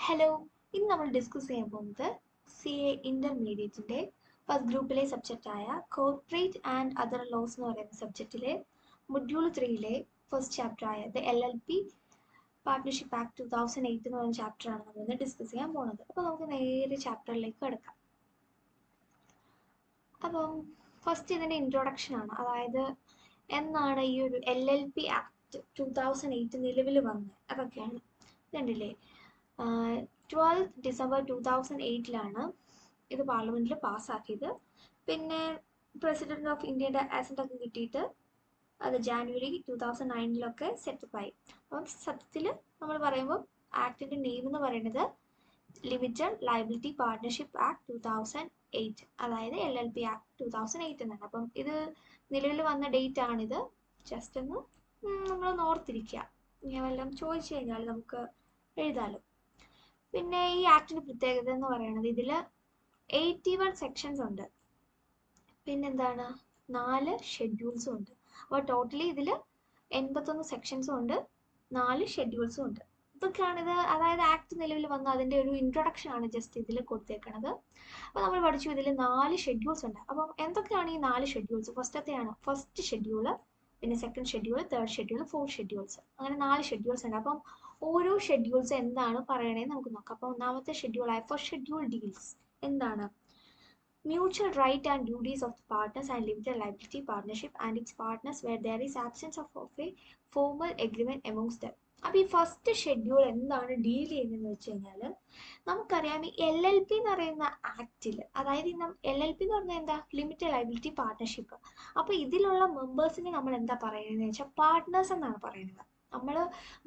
Hello, ഇന്ന് നമ്മൾ discuss ചെയ്യാൻ പോകുന്നത് CA ഇൻ്റർമീഡിയറ്റിൻ്റെ ഫസ്റ്റ് ഗ്രൂപ്പിലെ സബ്ജക്റ്റായ കോർപ്പറേറ്റ് ആൻഡ് അതർ ലോസ് എന്ന് പറയുന്ന സബ്ജക്റ്റിലെ മൊഡ്യൂൾ 3ലെ ഫസ്റ്റ് ചാപ്റ്ററായ ദ LLP പാർട്ട്ണർഷിപ്പ് ആക്ട് 2008 എന്ന് പറയുന്ന ചാപ്റ്ററാണ് നമ്മളിന്ന് ഡിസ്കസ് ചെയ്യാൻ പോകുന്നത്. അപ്പോൾ നമുക്ക് നേരെ ചാപ്റ്ററിലേക്ക് കിടക്കാം. അപ്പം ഫസ്റ്റ് ഇതിൻ്റെ ഇൻട്രൊഡക്ഷനാണ്, അതായത് എന്നാണ് ഈ ഒരു LLP ആക്ട് 2008 നിലവിൽ വന്നത് അതൊക്കെയാണ്. ഇതുണ്ടല്ലേ, 12 ഡിസംബർ 2008 ഇത് പാർലമെൻറ്റിൽ പാസ്സാക്കിയത്. പിന്നെ പ്രസിഡന്റ് ഓഫ് ഇന്ത്യയുടെ അസൻ്റൊക്കെ കിട്ടിയിട്ട് അത് ജാനുവരി 2009 സെറ്റപ്പായി. അപ്പം സത്യത്തിൽ നമ്മൾ പറയുമ്പോൾ ആക്ടിൻ്റെ നെയിം എന്ന് പറയുന്നത് ലിമിറ്റഡ് ലയബിലിറ്റി പാർട്ട്ണർഷിപ്പ് ആക്ട് 2008, അതായത് LLP ആക്ട് 2008 എന്നാണ്. അപ്പം ഇത് നിലവിൽ വന്ന ഡേറ്റ് ആണിത്. ജസ്റ്റ് ഒന്ന് നമ്മളൊന്ന് ഓർത്തിരിക്കുക, ഇങ്ങനെ വല്ലതും ചോദിച്ചു കഴിഞ്ഞാൽ നമുക്ക് എഴുതാമല്ലോ. പിന്നെ ഈ ആക്ടിൻ്റെ പ്രത്യേകത എന്ന് പറയുന്നത് ഇതിൽ 81 സെക്ഷൻസ് ഉണ്ട്, പിന്നെന്താണ് 4 ഷെഡ്യൂൾസും ഉണ്ട്. അപ്പോൾ ടോട്ടലി ഇതിൽ 81 സെക്ഷൻസും ഉണ്ട്, 4 ഷെഡ്യൂൾസും ഉണ്ട്. ഇതൊക്കെയാണിത്, അതായത് ആക്ട് നിലവിൽ വന്ന അതിൻ്റെ ഒരു ഇൻട്രൊഡക്ഷൻ ആണ് ജസ്റ്റ് ഇതിൽ കൊടുത്തേക്കണത്. അപ്പോൾ നമ്മൾ പഠിച്ചു ഇതിൽ 4 ഷെഡ്യൂൾസ് ഉണ്ട്. അപ്പം എന്തൊക്കെയാണ് ഈ 4 ഷെഡ്യൂൾസ്? ഫസ്റ്റ് ഷെഡ്യൂള്, പിന്നെ second schedule, third schedule, fourth schedules, അങ്ങനെ 4 ഷെഡ്യൂൾസ് ഉണ്ട്. അപ്പം ഓരോ ഷെഡ്യൂൾസ് എന്താണ് പറയണേന്ന് നമുക്ക് നോക്കാം. അപ്പോൾ ഒന്നാമത്തെ ഷെഡ്യൂളായ ഫസ്റ്റ് ഷെഡ്യൂൾ ഡീൽസ് എന്താണ്? Mutual right and duties of the partners and limited liability partnership and its partners where there is absence of a formal agreement amongst them. അപ്പോൾ ഈ ഫസ്റ്റ് ഷെഡ്യൂൾ എന്താണ് ഡീൽ ചെയ്യുന്നതെന്ന് വെച്ച് കഴിഞ്ഞാൽ, നമുക്കറിയാം ഈ LLP എന്ന് പറയുന്ന ആക്റ്റിൽ, അതായത് LLP എന്ന് പറഞ്ഞാൽ എന്താ, ലിമിറ്റഡ് ലയബിലിറ്റി പാർട്ട്ണർഷിപ്പ്. അപ്പോൾ ഇതിലുള്ള മെമ്പേഴ്സിനെ നമ്മൾ എന്താ പറയുന്നതെന്ന് വെച്ചാൽ പാർട്ട്നേഴ്സ് എന്നാണ് പറയുന്നത്. നമ്മൾ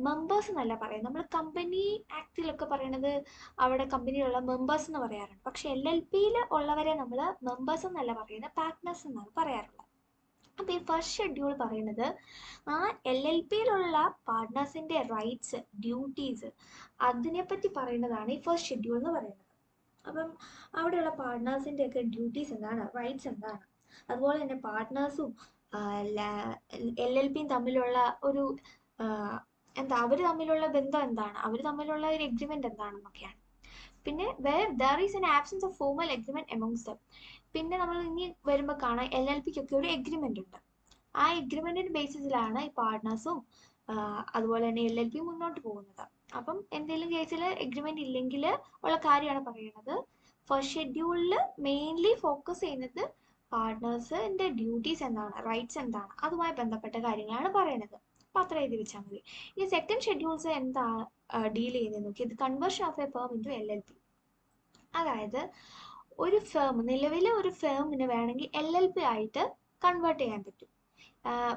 മെമ്പേഴ്സ് എന്നല്ല പറയുന്നത്. നമ്മൾ കമ്പനി ആക്ടിലൊക്കെ പറയണത് അവിടെ കമ്പനിയിലുള്ള മെമ്പേഴ്സ് എന്ന് പറയാറുണ്ട്. പക്ഷെ LLPയിൽ ഉള്ളവരെ നമ്മൾ മെമ്പേഴ്സ് എന്നല്ല പറയുന്നത്, പാർട്ട്നേഴ്സ് എന്നാണ് പറയാറുള്ളത്. അപ്പോൾ ഈ ഫസ്റ്റ് ഷെഡ്യൂൾ പറയുന്നത് ആ LLPയിലുള്ള പാർട്ട്നേഴ്സിൻ്റെ റൈറ്റ്സ്, ഡ്യൂട്ടീസ്, അതിനെപ്പറ്റി പറയുന്നതാണ് ഈ ഫസ്റ്റ് ഷെഡ്യൂൾ എന്ന് പറയുന്നത്. അപ്പം അവിടെയുള്ള പാർട്ട്നേഴ്സിൻ്റെ ഒക്കെ ഡ്യൂട്ടീസ് എന്താണ്, റൈറ്റ്സ് എന്താണ്, അതുപോലെ തന്നെ പാർട്ട്നേഴ്സും LLPയും തമ്മിലുള്ള ഒരു എന്താ, അവർ തമ്മിലുള്ള ബന്ധം എന്താണ്, അവർ തമ്മിലുള്ള ഒരു എഗ്രിമെൻ്റ് എന്താണെന്നൊക്കെയാണ്. പിന്നെ there is an absence of formal agreement amongst them. പിന്നെ നമ്മൾ ഇനി വരുമ്പോൾ കാണാം LLPക്കൊക്കെ ഒരു എഗ്രിമെൻ്റ് ഉണ്ട്. ആ എഗ്രിമെൻറ്റിൻ്റെ ബേസിസിലാണ് ഈ പാർട്ട്നേഴ്സും അതുപോലെ തന്നെ LLP മുന്നോട്ട് പോകുന്നത്. അപ്പം എന്തെങ്കിലും കേസിൽ എഗ്രിമെൻ്റ് ഇല്ലെങ്കിൽ ഉള്ള കാര്യമാണ് പറയുന്നത്. ഫസ്റ്റ് ഷെഡ്യൂളിൽ മെയിൻലി ഫോക്കസ് ചെയ്യുന്നത് പാർട്ട്നേഴ്സിൻ്റെ ഡ്യൂട്ടീസ് എന്താണ്, റൈറ്റ്സ് എന്താണ്, അതുമായി ബന്ധപ്പെട്ട കാര്യങ്ങളാണ് പറയുന്നത്. അപ്പോൾ അത്ര എഴുതി വെച്ചാൽ മതി. ഈ സെക്കൻഡ് ഷെഡ്യൂൾസ് എന്താ ഡീൽ ചെയ്യുന്നത് നോക്കി, ഇത് conversion of A firm into LLP. അതായത് ഒരു ഫേം, നിലവിലെ ഒരു ഫേമിന് വേണമെങ്കിൽ LLP ആയിട്ട് കൺവേർട്ട് ചെയ്യാൻ പറ്റും.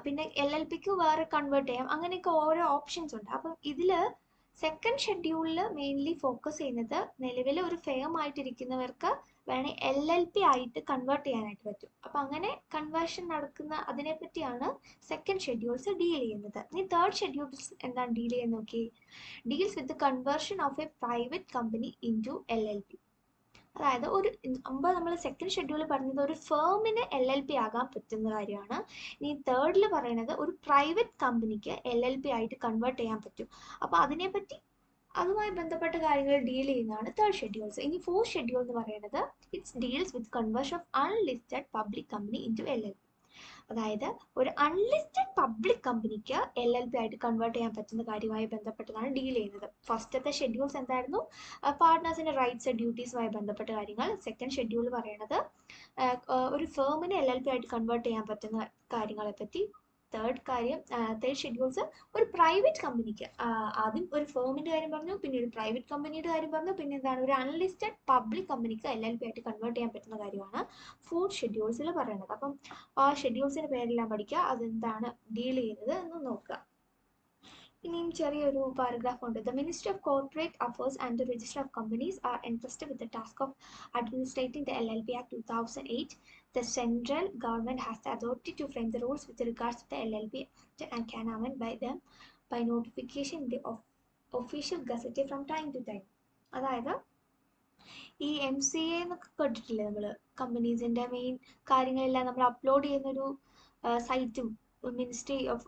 പിന്നെ LLPക്ക് വേറെ കൺവേർട്ട് ചെയ്യാം, അങ്ങനെയൊക്കെ ഓരോ ഓപ്ഷൻസ് ഉണ്ട്. അപ്പം ഇതിൽ സെക്കൻഡ് ഷെഡ്യൂളിൽ മെയിൻലി ഫോക്കസ് ചെയ്യുന്നത് നിലവിൽ ഒരു ഫേം ആയിട്ടിരിക്കുന്നവർക്ക് വേണേൽ LLP ആയിട്ട് കൺവേർട്ട് ചെയ്യാനായിട്ട് പറ്റും. അപ്പം അങ്ങനെ കൺവേർഷൻ നടക്കുന്ന അതിനെപ്പറ്റിയാണ് സെക്കൻഡ് ഷെഡ്യൂൾസ് ഡീൽ ചെയ്യുന്നത്. ഇനി തേർഡ് ഷെഡ്യൂൾസ് എന്താണ് ഡീൽ ചെയ്യുന്നത് നോക്കി, deals with conversion of A private company into LLP. അതായത് നമ്മൾ സെക്കൻഡ് ഷെഡ്യൂൾ പറഞ്ഞത് ഒരു ഫേമിന് LLP ആകാൻ പറ്റുന്ന കാര്യമാണ്. ഇനി തേർഡിൽ പറയുന്നത് ഒരു പ്രൈവറ്റ് കമ്പനിക്ക് LLP ആയിട്ട് കൺവേർട്ട് ചെയ്യാൻ പറ്റും. അപ്പോൾ അതിനെപ്പറ്റി അതുമായി ബന്ധപ്പെട്ട കാര്യങ്ങൾ ഡീൽ ചെയ്യുന്നതാണ് തേർഡ് ഷെഡ്യൂൾസ്. ഇനി ഫോർത്ത് ഷെഡ്യൂൾ എന്ന് പറയുന്നത് it's deals with conversion of unlisted public company into LLP. അതായത് ഒരു അൺലിസ്റ്റഡ് പബ്ലിക് കമ്പനിക്ക് LLP ആയിട്ട് കൺവേർട്ട് ചെയ്യാൻ പറ്റുന്ന കാര്യവുമായി ബന്ധപ്പെട്ടതാണ് ഡീൽ ചെയ്യുന്നത്. ഫസ്റ്റത്തെ ഷെഡ്യൂൾസ് എന്തായിരുന്നു, പാർട്ട്നേഴ്സിൻ്റെ റൈറ്റ്സ് ഡ്യൂട്ടീസുമായി ബന്ധപ്പെട്ട കാര്യങ്ങൾ. സെക്കൻഡ് ഷെഡ്യൂൾ പറയുന്നത് ഒരു ഫേമിന് LLP ആയിട്ട് കൺവേർട്ട് ചെയ്യാൻ പറ്റുന്ന കാര്യങ്ങളെപ്പറ്റി. തേർഡ് ഷെഡ്യൂൾസ് ഒരു പ്രൈവറ്റ് കമ്പനിക്ക്, ആദ്യം ഒരു ഫേമിൻ്റെ കാര്യം പറഞ്ഞു, പിന്നെ ഒരു പ്രൈവറ്റ് കമ്പനിയുടെ കാര്യം പറഞ്ഞു, പിന്നെ എന്താണ് ഒരു അൺലിസ്റ്റഡ് പബ്ലിക് കമ്പനിക്ക് LLP ആയിട്ട് കൺവേർട്ട് ചെയ്യാൻ പറ്റുന്ന കാര്യമാണ് ഫോർത്ത് ഷെഡ്യൂൾസിൽ പറയുന്നത്. അപ്പം ആ ഷെഡ്യൂൾസിൻ്റെ പേരെല്ലാം പഠിക്കുക, അതെന്താണ് ഡീൽ ചെയ്യുന്നത് എന്ന് നോക്കുക. ഇനിയും ചെറിയൊരു പാരഗ്രാഫ് ഉണ്ട്. The ministry of corporate affairs and the register of companies R entrusted with the task of administrating the LLP act 2008. The central government has the authority to frame the rules with regards to the LLP Act and can amend by them by notification in the official gazette from time to time. അതായത് ഈ MCA എന്നൊക്കെ കേട്ടിട്ടില്ലേ നമ്മൾ, കമ്പനീസിൻ്റെ main കാര്യങ്ങളെല്ലാം നമ്മൾ upload ചെയ്യുന്നൊരു സൈറ്റും ministry of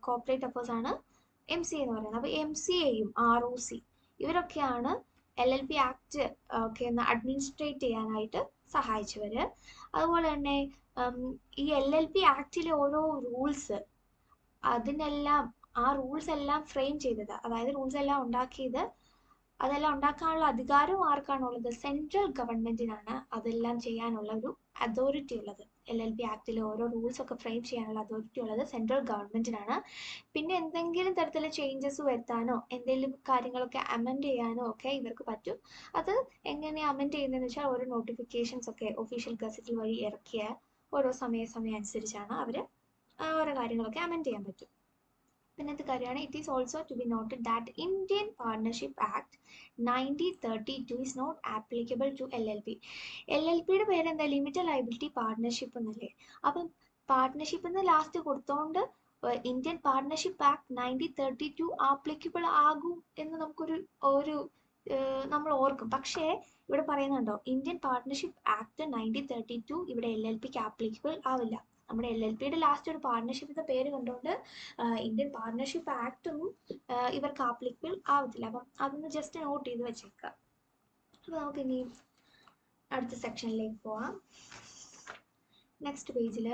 corporate affairs ആണ് MCA എന്ന് പറയുന്നത്. അപ്പോൾ MCAയും ROC ഇവരൊക്കെയാണ് LLP ആക്ട് ഒക്കെ ഒന്ന് അഡ്മിനിസ്ട്രേറ്റ് ചെയ്യാനായിട്ട് സഹായിച്ചവർ. അതുപോലെ തന്നെ ഈ LLP ആക്ടിലെ ഓരോ റൂൾസ്, അതിനെല്ലാം ആ റൂൾസ് എല്ലാം ഫ്രെയിം ചെയ്തത്, അതായത് റൂൾസ് എല്ലാം ഉണ്ടാക്കിയത്, അതെല്ലാം ഉണ്ടാക്കാനുള്ള അധികാരവും ആർക്കാണുള്ളത്? സെൻട്രൽ ഗവൺമെന്റിനാണ് അതെല്ലാം ചെയ്യാനുള്ള ഒരു അതോറിറ്റി ഉള്ളത്. LLP ആക്ടിലെ ഓരോ റൂൾസ് ഒക്കെ ഫ്രെയിം ചെയ്യാനുള്ള അതോറിറ്റി ഉള്ളത് സെൻട്രൽ ഗവൺമെന്റിനാണ്. പിന്നെ എന്തെങ്കിലും തരത്തിലുള്ള ചേഞ്ചസ് വരുത്താനോ എന്തെങ്കിലും കാര്യങ്ങളൊക്കെ അമെൻഡ് ചെയ്യാനോ ഒക്കെ ഇവർക്ക് പറ്റും. അത് എങ്ങനെയാണ് അമെൻഡ് ചെയ്യുന്നതെന്ന് വെച്ചാൽ ഓരോ നോട്ടിഫിക്കേഷൻസ് ഒക്കെ ഒഫീഷ്യൽ ഗസറ്റിൽ വഴി ഇറക്കിയ ഓരോ സമയം അനുസരിച്ചാണ് അവർ ഓരോ കാര്യങ്ങളൊക്കെ അമെൻഡ് ചെയ്യാൻ പറ്റും. പിന്നത്തെ കാര്യമാണ്, it is also to be noted that Indian partnership act 1932 is not applicable to LLP. LLPയുടെ പേര് എന്താ? ലിമിറ്റഡ് ലയബിലിറ്റി പാർട്ണർഷിപ്പ് എന്നല്ലേ. അപ്പം പാർട്ണർഷിപ്പ് എന്ന് ലാസ്റ്റ് കൊടുത്തോണ്ട് ഇന്ത്യൻ പാർട്ണർഷിപ്പ് ആക്ട് 1932 ആപ്ലിക്കബിൾ ആകും എന്ന് നമുക്കൊരു നമ്മൾ ഓർക്കും. പക്ഷേ ഇവിടെ പറയുന്നുണ്ടോ, ഇന്ത്യൻ പാർട്ണർഷിപ്പ് ആക്ട് 1932 ഇവിടെ LLPക്ക് ആപ്ലിക്കബിൾ ആവില്ല. നമ്മുടെ LLPയുടെ ലാസ്റ്റ് ഒരു പാർട്ണർഷിപ്പിന്റെ പേര് കണ്ടുകൊണ്ട് ഇന്ത്യൻ പാർട്ണർഷിപ്പ് ആക്ടും ഇവർക്ക് ആപ്ലിക്കബിൾ ആവത്തില്ല. അപ്പം അതൊന്ന് ജസ്റ്റ് നോട്ട് ചെയ്ത് വെച്ചേക്കുക. അപ്പോൾ നമുക്ക് ഇനി അടുത്ത സെക്ഷനിലേക്ക് പോവാം. നെക്സ്റ്റ് പേജിൽ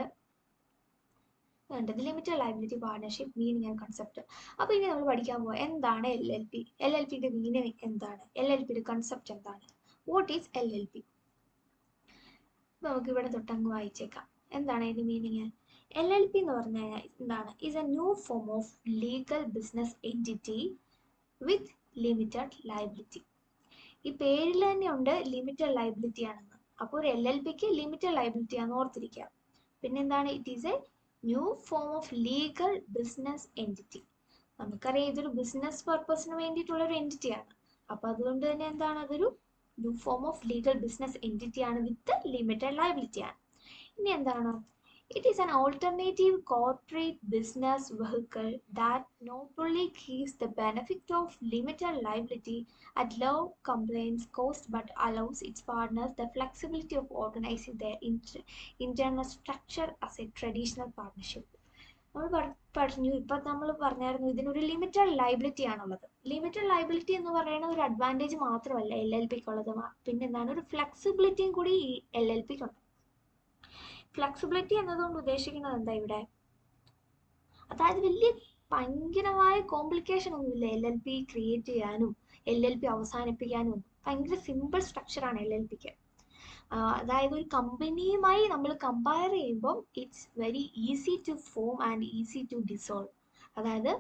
വേണ്ടത് limited liability partnership meaning and concept. അപ്പോൾ ഇനി നമ്മൾ പഠിക്കാൻ പോവാം എന്താണ് LLP, LLPയുടെ മീനിങ് എന്താണ്, LLPയുടെ കൺസെപ്റ്റ് എന്താണ്, വാട്ട് ഈസ് LLP. അപ്പോൾ നമുക്ക് ഇവിടെ തൊട്ടങ്ങ് വായിച്ചേക്കാം. എന്താണ് അതിൻ്റെ മീനിങ്? LLP എന്ന് പറഞ്ഞു കഴിഞ്ഞാൽ എന്താണ്? Is A new form of legal business entity with limited liability. ഈ പേരിൽ തന്നെ ഉണ്ട് ലിമിറ്റഡ് ലയബിലിറ്റി ആണെന്ന്. അപ്പോൾ ഒരു LLPക്ക് ലിമിറ്റഡ് ലയബിലിറ്റി ആണെന്ന് ഓർത്തിരിക്കുക. പിന്നെന്താണ്? It is A new form of legal business entity. നമുക്കറിയാം ഇതൊരു ബിസിനസ് പർപ്പസിന് വേണ്ടിയിട്ടുള്ള ഒരു എൻറ്റിറ്റിയാണ്. അപ്പോൾ അതുകൊണ്ട് തന്നെ എന്താണ്, അതൊരു new form of legal business entity ആണ് വിത്ത് ലിമിറ്റഡ് ലയബിലിറ്റി ആണ്. ഇനി എന്താണ്? It is an alternative corporate business vehicle that not only gives the benefit of limited liability at low compliance cost but allows its partners the flexibility of organizing their internal structure as a traditional partnership. നമ്മൾ പറഞ്ഞായിരുന്നു ഇതിനൊരു limited liability ആണുള്ളത്. Limited liability എന്ന് പറയുന്നത് ഒരു advantage മാത്രമല്ല LLPക്ക് ഉള്ളത്, പിന്നെ എന്താണ്, ഒരു ഫ്ലെക്സിബിലിറ്റിയും കൂടി ഈ LLPക്ക് ഉണ്ട്. ഫ്ലെക്സിബിലിറ്റി എന്നതുകൊണ്ട് ഉദ്ദേശിക്കുന്നത് എന്താ ഇവിടെ? അതായത് ഭയങ്കരമായ കോംപ്ലിക്കേഷൻ ഒന്നുമില്ല LLP ക്രിയേറ്റ് ചെയ്യാനും LLP അവസാനിപ്പിക്കാനും. ഭയങ്കര സിമ്പിൾ സ്ട്രക്ചറാണ് LLPക്ക്. അതായത് ഒരു കമ്പനിയുമായി നമ്മൾ കമ്പയർ ചെയ്യുമ്പം it's very easy to form and easy to dissolve. അതായത്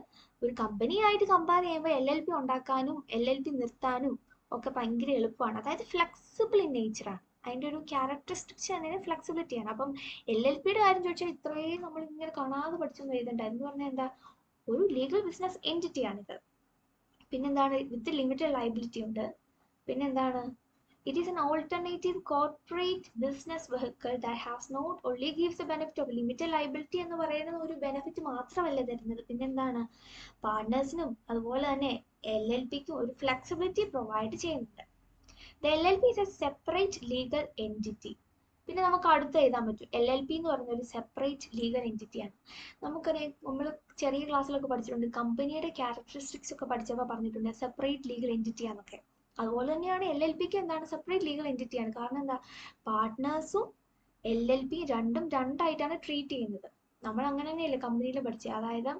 ഒരു കമ്പനിയായിട്ട് കമ്പയർ ചെയ്യുമ്പോൾ LLP ഉണ്ടാക്കാനും LLP നിർത്താനും ഒക്കെ ഭയങ്കര എളുപ്പമാണ്. അതായത് ഫ്ലെക്സിബിൾ ഇൻ നേച്ചറാണ്. അതിൻ്റെ ഒരു ക്യാരക്ടറിസ്റ്റിക്സ് തന്നെ ഫ്ലെക്സിബിലിറ്റിയാണ്. അപ്പം LLPയുടെ കാര്യം ചോദിച്ചാൽ ഇത്രയും നമ്മൾ ഇങ്ങനെ കാണാതെ പഠിച്ചൊന്നും എഴുതണ്ട. എന്ന് പറഞ്ഞാൽ എന്താ, ഒരു ലീഗൽ ബിസിനസ് എൻറ്റിറ്റിയാണിത്. പിന്നെന്താണ്, വിത്ത് ലിമിറ്റഡ് ലയബിലിറ്റി ഉണ്ട്. പിന്നെന്താണ്, it is an alternative corporate business vehicle that has not only gives the benefit of limited liability എന്ന് പറയുന്നത് ഒരു ബെനിഫിറ്റ് മാത്രമല്ല തരുന്നത്, പിന്നെന്താണ്, പാർട്ട്നേഴ്സിനും അതുപോലെ തന്നെ LLPക്കും ഒരു ഫ്ലെക്സിബിലിറ്റി പ്രൊവൈഡ് ചെയ്യുന്നുണ്ട്. The LLP is a separate legal entity. പിന്നെ നമുക്ക് അടുത്ത് എഴുതാൻ പറ്റും, LLP എന്ന് പറയുന്ന ഒരു സെപ്പറേറ്റ് ലീഗൽ എൻറ്റിറ്റിയാണ്. നമുക്കറിയാം, നമ്മൾ ചെറിയ ക്ലാസ്സിലൊക്കെ പഠിച്ചിട്ടുണ്ട്, കമ്പനിയുടെ ക്യാരക്ടറിസ്റ്റിക്സ് ഒക്കെ പഠിച്ചപ്പോൾ പറഞ്ഞിട്ടുണ്ട് സെപ്പറേറ്റ് ലീഗൽ എൻറ്റിറ്റി ആണെന്നൊക്കെ. അതുപോലെ തന്നെയാണ് LLPക്ക് എന്താണ്, സെപ്പറേറ്റ് ലീഗൽ എൻറ്റിറ്റിയാണ്. കാരണം എന്താ, പാർട്ട്നേഴ്സും LLP രണ്ടും രണ്ടായിട്ടാണ് ട്രീറ്റ് ചെയ്യുന്നത്. നമ്മൾ അങ്ങനെ തന്നെയല്ലേ കമ്പനിയിൽ പഠിച്ചത്. അതായത്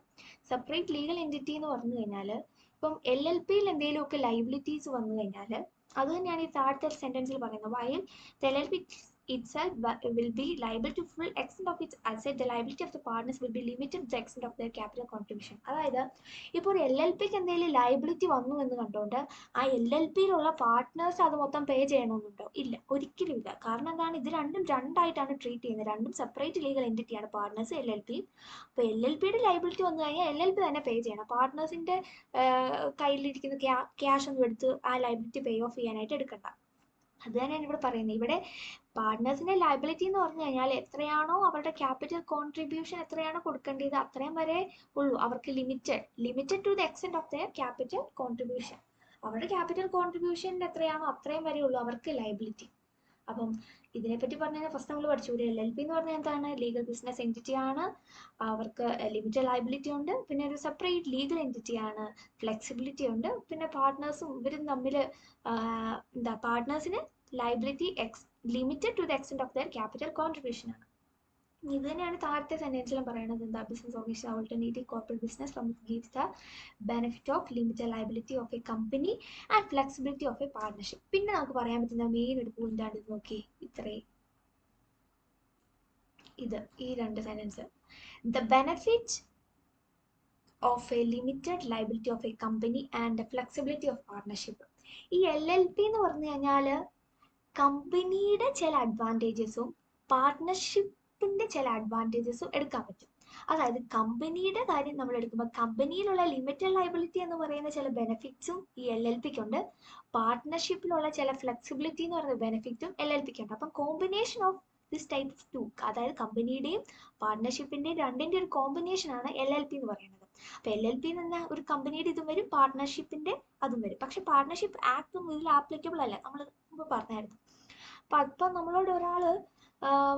സെപ്പറേറ്റ് ലീഗൽ എൻറ്റിറ്റി എന്ന് പറഞ്ഞു കഴിഞ്ഞാൽ ഇപ്പം LLPയിൽ എന്തെങ്കിലുമൊക്കെ ലൈബിലിറ്റീസ് വന്നു കഴിഞ്ഞാൽ അത് തന്നെയാണ് ഈ താഴത്തെ സെന്റൻസിൽ പറയുന്നത്. While the LLP itself will be liable to full extent of its asset, the liability of the partners will be limited to the extent of their capital contribution. അതായത് ഇപ്പോൾ ഒരു LLPക്ക് എന്തെങ്കിലും ലയബിലിറ്റി വന്നു എന്ന് കണ്ടുകൊണ്ട് ആ LLPയിലുള്ള പാർട്ട്നേഴ്സ് അത് മൊത്തം പേ ചെയ്യണമെന്നുണ്ടോ? ഇല്ല, ഒരിക്കലും ഇല്ല. കാരണം എന്താണ്, ഇത് രണ്ടും രണ്ടായിട്ടാണ് ട്രീറ്റ് ചെയ്യുന്നത്. രണ്ടും സെപ്പറേറ്റ് ലീഗൽ എൻറ്റിറ്റിയാണ്, പാർട്ട്നേഴ്സ് LLP. അപ്പോൾ LLPയുടെ ലയബിലിറ്റി വന്നു കഴിഞ്ഞാൽ LLP തന്നെ പേ ചെയ്യണം. പാർട്ട്നേഴ്സിൻ്റെ കയ്യിലിരിക്കുന്ന ക്യാഷ് ഒന്നും എടുത്ത് ആ ലയബിലിറ്റി പേ ഓഫ് ചെയ്യാനായിട്ട് എടുക്കണ്ട. അത് തന്നെയാണ് ഇവിടെ പറയുന്നത്. ഇവിടെ പാർട്ട്നേഴ്സിന്റെ ലയബിലിറ്റി എന്ന് പറഞ്ഞു കഴിഞ്ഞാൽ എത്രയാണോ അവരുടെ ക്യാപിറ്റൽ കോൺട്രിബ്യൂഷൻ എത്രയാണോ കൊടുക്കേണ്ടത് അത്രയും വരെ ഉള്ളൂ. അവർക്ക് limited to the extent of their capital contribution. അവരുടെ ക്യാപിറ്റൽ കോൺട്രിബ്യൂഷൻ എത്രയാണോ അത്രയും വരെ ഉള്ളൂ അവർക്ക് ലയബിലിറ്റി. അപ്പം ഇതിനെപ്പറ്റി പറഞ്ഞാൽ ഫസ്റ്റ് നമ്മൾ പഠിച്ചു ഒരു LLP എന്ന് പറഞ്ഞാൽ എന്താണ്? ലീഗൽ ബിസിനസ് എൻറ്റിറ്റി ആണ്. അവർക്ക് ലിമിറ്റഡ് ലയബിലിറ്റി ഉണ്ട്. പിന്നെ ഒരു സെപ്പറേറ്റ് ലീഗൽ എൻറ്റിറ്റി ആണ്. ഫ്ലെക്സിബിലിറ്റി ഉണ്ട്. പിന്നെ പാർട്ട്നേഴ്സും ഇവരും തമ്മിൽ എന്താ പാർട്ട്നേഴ്സിന് liability limited to the extent of their capital contribution ആണ്. ഇത് തന്നെയാണ് താഴത്തെ സെന്റൻസിലും പറയുന്നത്. എന്താ? Business organisation alternative corporate business from gives the benefit of limited liability of a company and flexibility of a partnership. പിന്നെ നമുക്ക് പറയാൻ പറ്റുന്ന മെയിൻ ഒരു പോയിന്റ് ആണ് ഇത്. നോക്കി, ഇത്രയും ഈ രണ്ട് sentence. The benefit of a limited liability of a company and flexibility of partnership. ഈ LLP എന്ന് പറഞ്ഞു കഴിഞ്ഞാൽ കമ്പനിയുടെ ചില അഡ്വാൻറ്റേജസും പാർട്ട്ണർഷിപ്പിന്റെ ചില അഡ്വാൻറ്റേജസും എടുക്കാൻ പറ്റും. അതായത് കമ്പനിയുടെ കാര്യം നമ്മൾ എടുക്കുമ്പോൾ കമ്പനിയിലുള്ള ലിമിറ്റഡ് ലയബിലിറ്റി എന്ന് പറയുന്ന ചില ബെനിഫിറ്റ്സും ഈ LLPക്ക് ഉണ്ട്. പാർട്ട്ണർഷിപ്പിലുള്ള ചില ഫ്ലെക്സിബിലിറ്റി എന്ന് പറയുന്ന ബെനിഫിറ്റും LLPക്ക് ഉണ്ട്. അപ്പം combination of this type of two, അതായത് കമ്പനിയുടെയും പാർട്ട്ണർഷിപ്പിന്റെയും രണ്ടിന്റെ ഒരു കോമ്പിനേഷൻ ആണ് LLP എന്ന് പറയുന്നത്. അപ്പൊ LLP എന്ന് ഒരു കമ്പനിയുടെ ഇതും വരും, പാർട്ട്ണർഷിപ്പിന്റെ അതും വരും. പക്ഷെ പാർട്ട്ണർഷിപ്പ് ആക്ട് ഒന്നും ഇതിൽ ആപ്ലിക്കബിൾ അല്ല, നമ്മൾ മുമ്പ് പറഞ്ഞായിരുന്നു. അപ്പം നമ്മളോട് ഒരാള്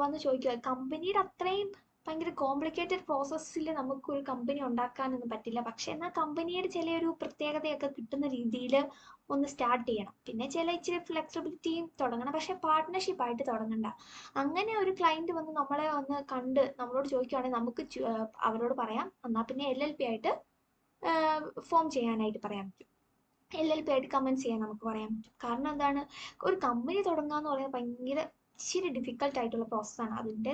വന്ന് ചോദിക്കുക, കമ്പനിയുടെ അത്രയും ഭയങ്കര കോംപ്ലിക്കേറ്റഡ് പ്രോസസ്സിൽ നമുക്ക് ഒരു കമ്പനി ഉണ്ടാക്കാനൊന്നും പറ്റില്ല, പക്ഷെ എന്നാൽ കമ്പനിയുടെ ചില ഒരു പ്രത്യേകതയൊക്കെ കിട്ടുന്ന രീതിയിൽ ഒന്ന് സ്റ്റാർട്ട് ചെയ്യണം, പിന്നെ ഇച്ചിരി ഫ്ലെക്സിബിലിറ്റിയും തുടങ്ങണം, പക്ഷെ പാർട്ട്ണർഷിപ്പ് ആയിട്ട് തുടങ്ങണ്ട. അങ്ങനെ ഒരു ക്ലയന്റ് വന്ന് നമ്മളെ വന്ന് കണ്ട് നമ്മളോട് ചോദിക്കുകയാണെങ്കിൽ നമുക്ക് അവരോട് പറയാം, എന്നാൽ പിന്നെ LLP ആയിട്ട് ഫോം ചെയ്യാനായിട്ട് പറയാൻ പറ്റും. LLP ആയിട്ട് കമൻസ് ചെയ്യാൻ നമുക്ക് പറയാൻ പറ്റും. കാരണം എന്താണ്? ഒരു കമ്പനി തുടങ്ങുക എന്ന് പറയുന്നത് ഭയങ്കര ഇച്ചിരി ഡിഫിക്കൽട്ട് ആയിട്ടുള്ള പ്രോസസ്സാണ്. അതിൻ്റെ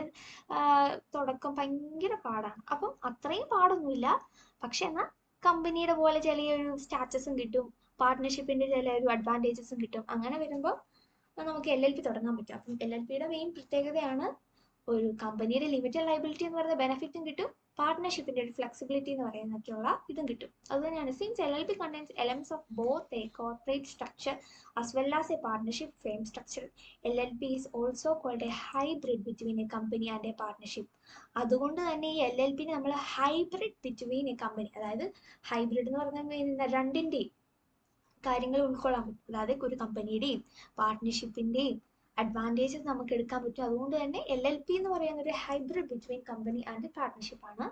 തുടക്കം ഭയങ്കര പാടാണ്. അപ്പം അത്രയും പാടൊന്നുമില്ല, പക്ഷെ എന്നാൽ കമ്പനിയുടെ പോലെ ചെറിയൊരു സ്റ്റാറ്റസും കിട്ടും, പാർട്ട്ണർഷിപ്പിന്റെ ചില ഒരു അഡ്വാൻറ്റേജസും കിട്ടും. അങ്ങനെ വരുമ്പോൾ നമുക്ക് LLP തുടങ്ങാൻ പറ്റും. അപ്പം LLPയുടെ മെയിൻ പ്രത്യേകതയാണ് ഒരു കമ്പനിയുടെ ലിമിറ്റഡ് ലയബിലിറ്റി എന്ന് പറയുന്ന ബെനിഫിറ്റും കിട്ടും, പാർട്ട്ണർഷിപ്പിന്റെ ഒരു ഫ്ലെക്സിബിലിറ്റി എന്ന് പറയുന്നൊക്കെയുള്ള ഇതും കിട്ടും. അതുതന്നെയാണ് since LLP contains elements of both a corporate structure as well as a partnership frame structure, LLP is also called a hybrid between a company and a partnership. അതുകൊണ്ട് തന്നെ ഈ LLP നമ്മൾ ഹൈബ്രിഡ് ബിറ്റ്വീൻ എ കമ്പനി, അതായത് hybrid എന്ന് പറഞ്ഞാൽ രണ്ടിന്റെയും കാര്യങ്ങൾ ഉൾക്കൊള്ളാൻ പറ്റും. അതായത് ഒരു കമ്പനിയുടെയും പാർട്ട്ണർഷിപ്പിന്റെയും അഡ്വാൻറ്റേജസ് നമുക്ക് എടുക്കാൻ പറ്റും. അതുകൊണ്ട് തന്നെ LLP എന്ന് പറയുന്ന ഒരു hybrid between company and partnership ആണ്.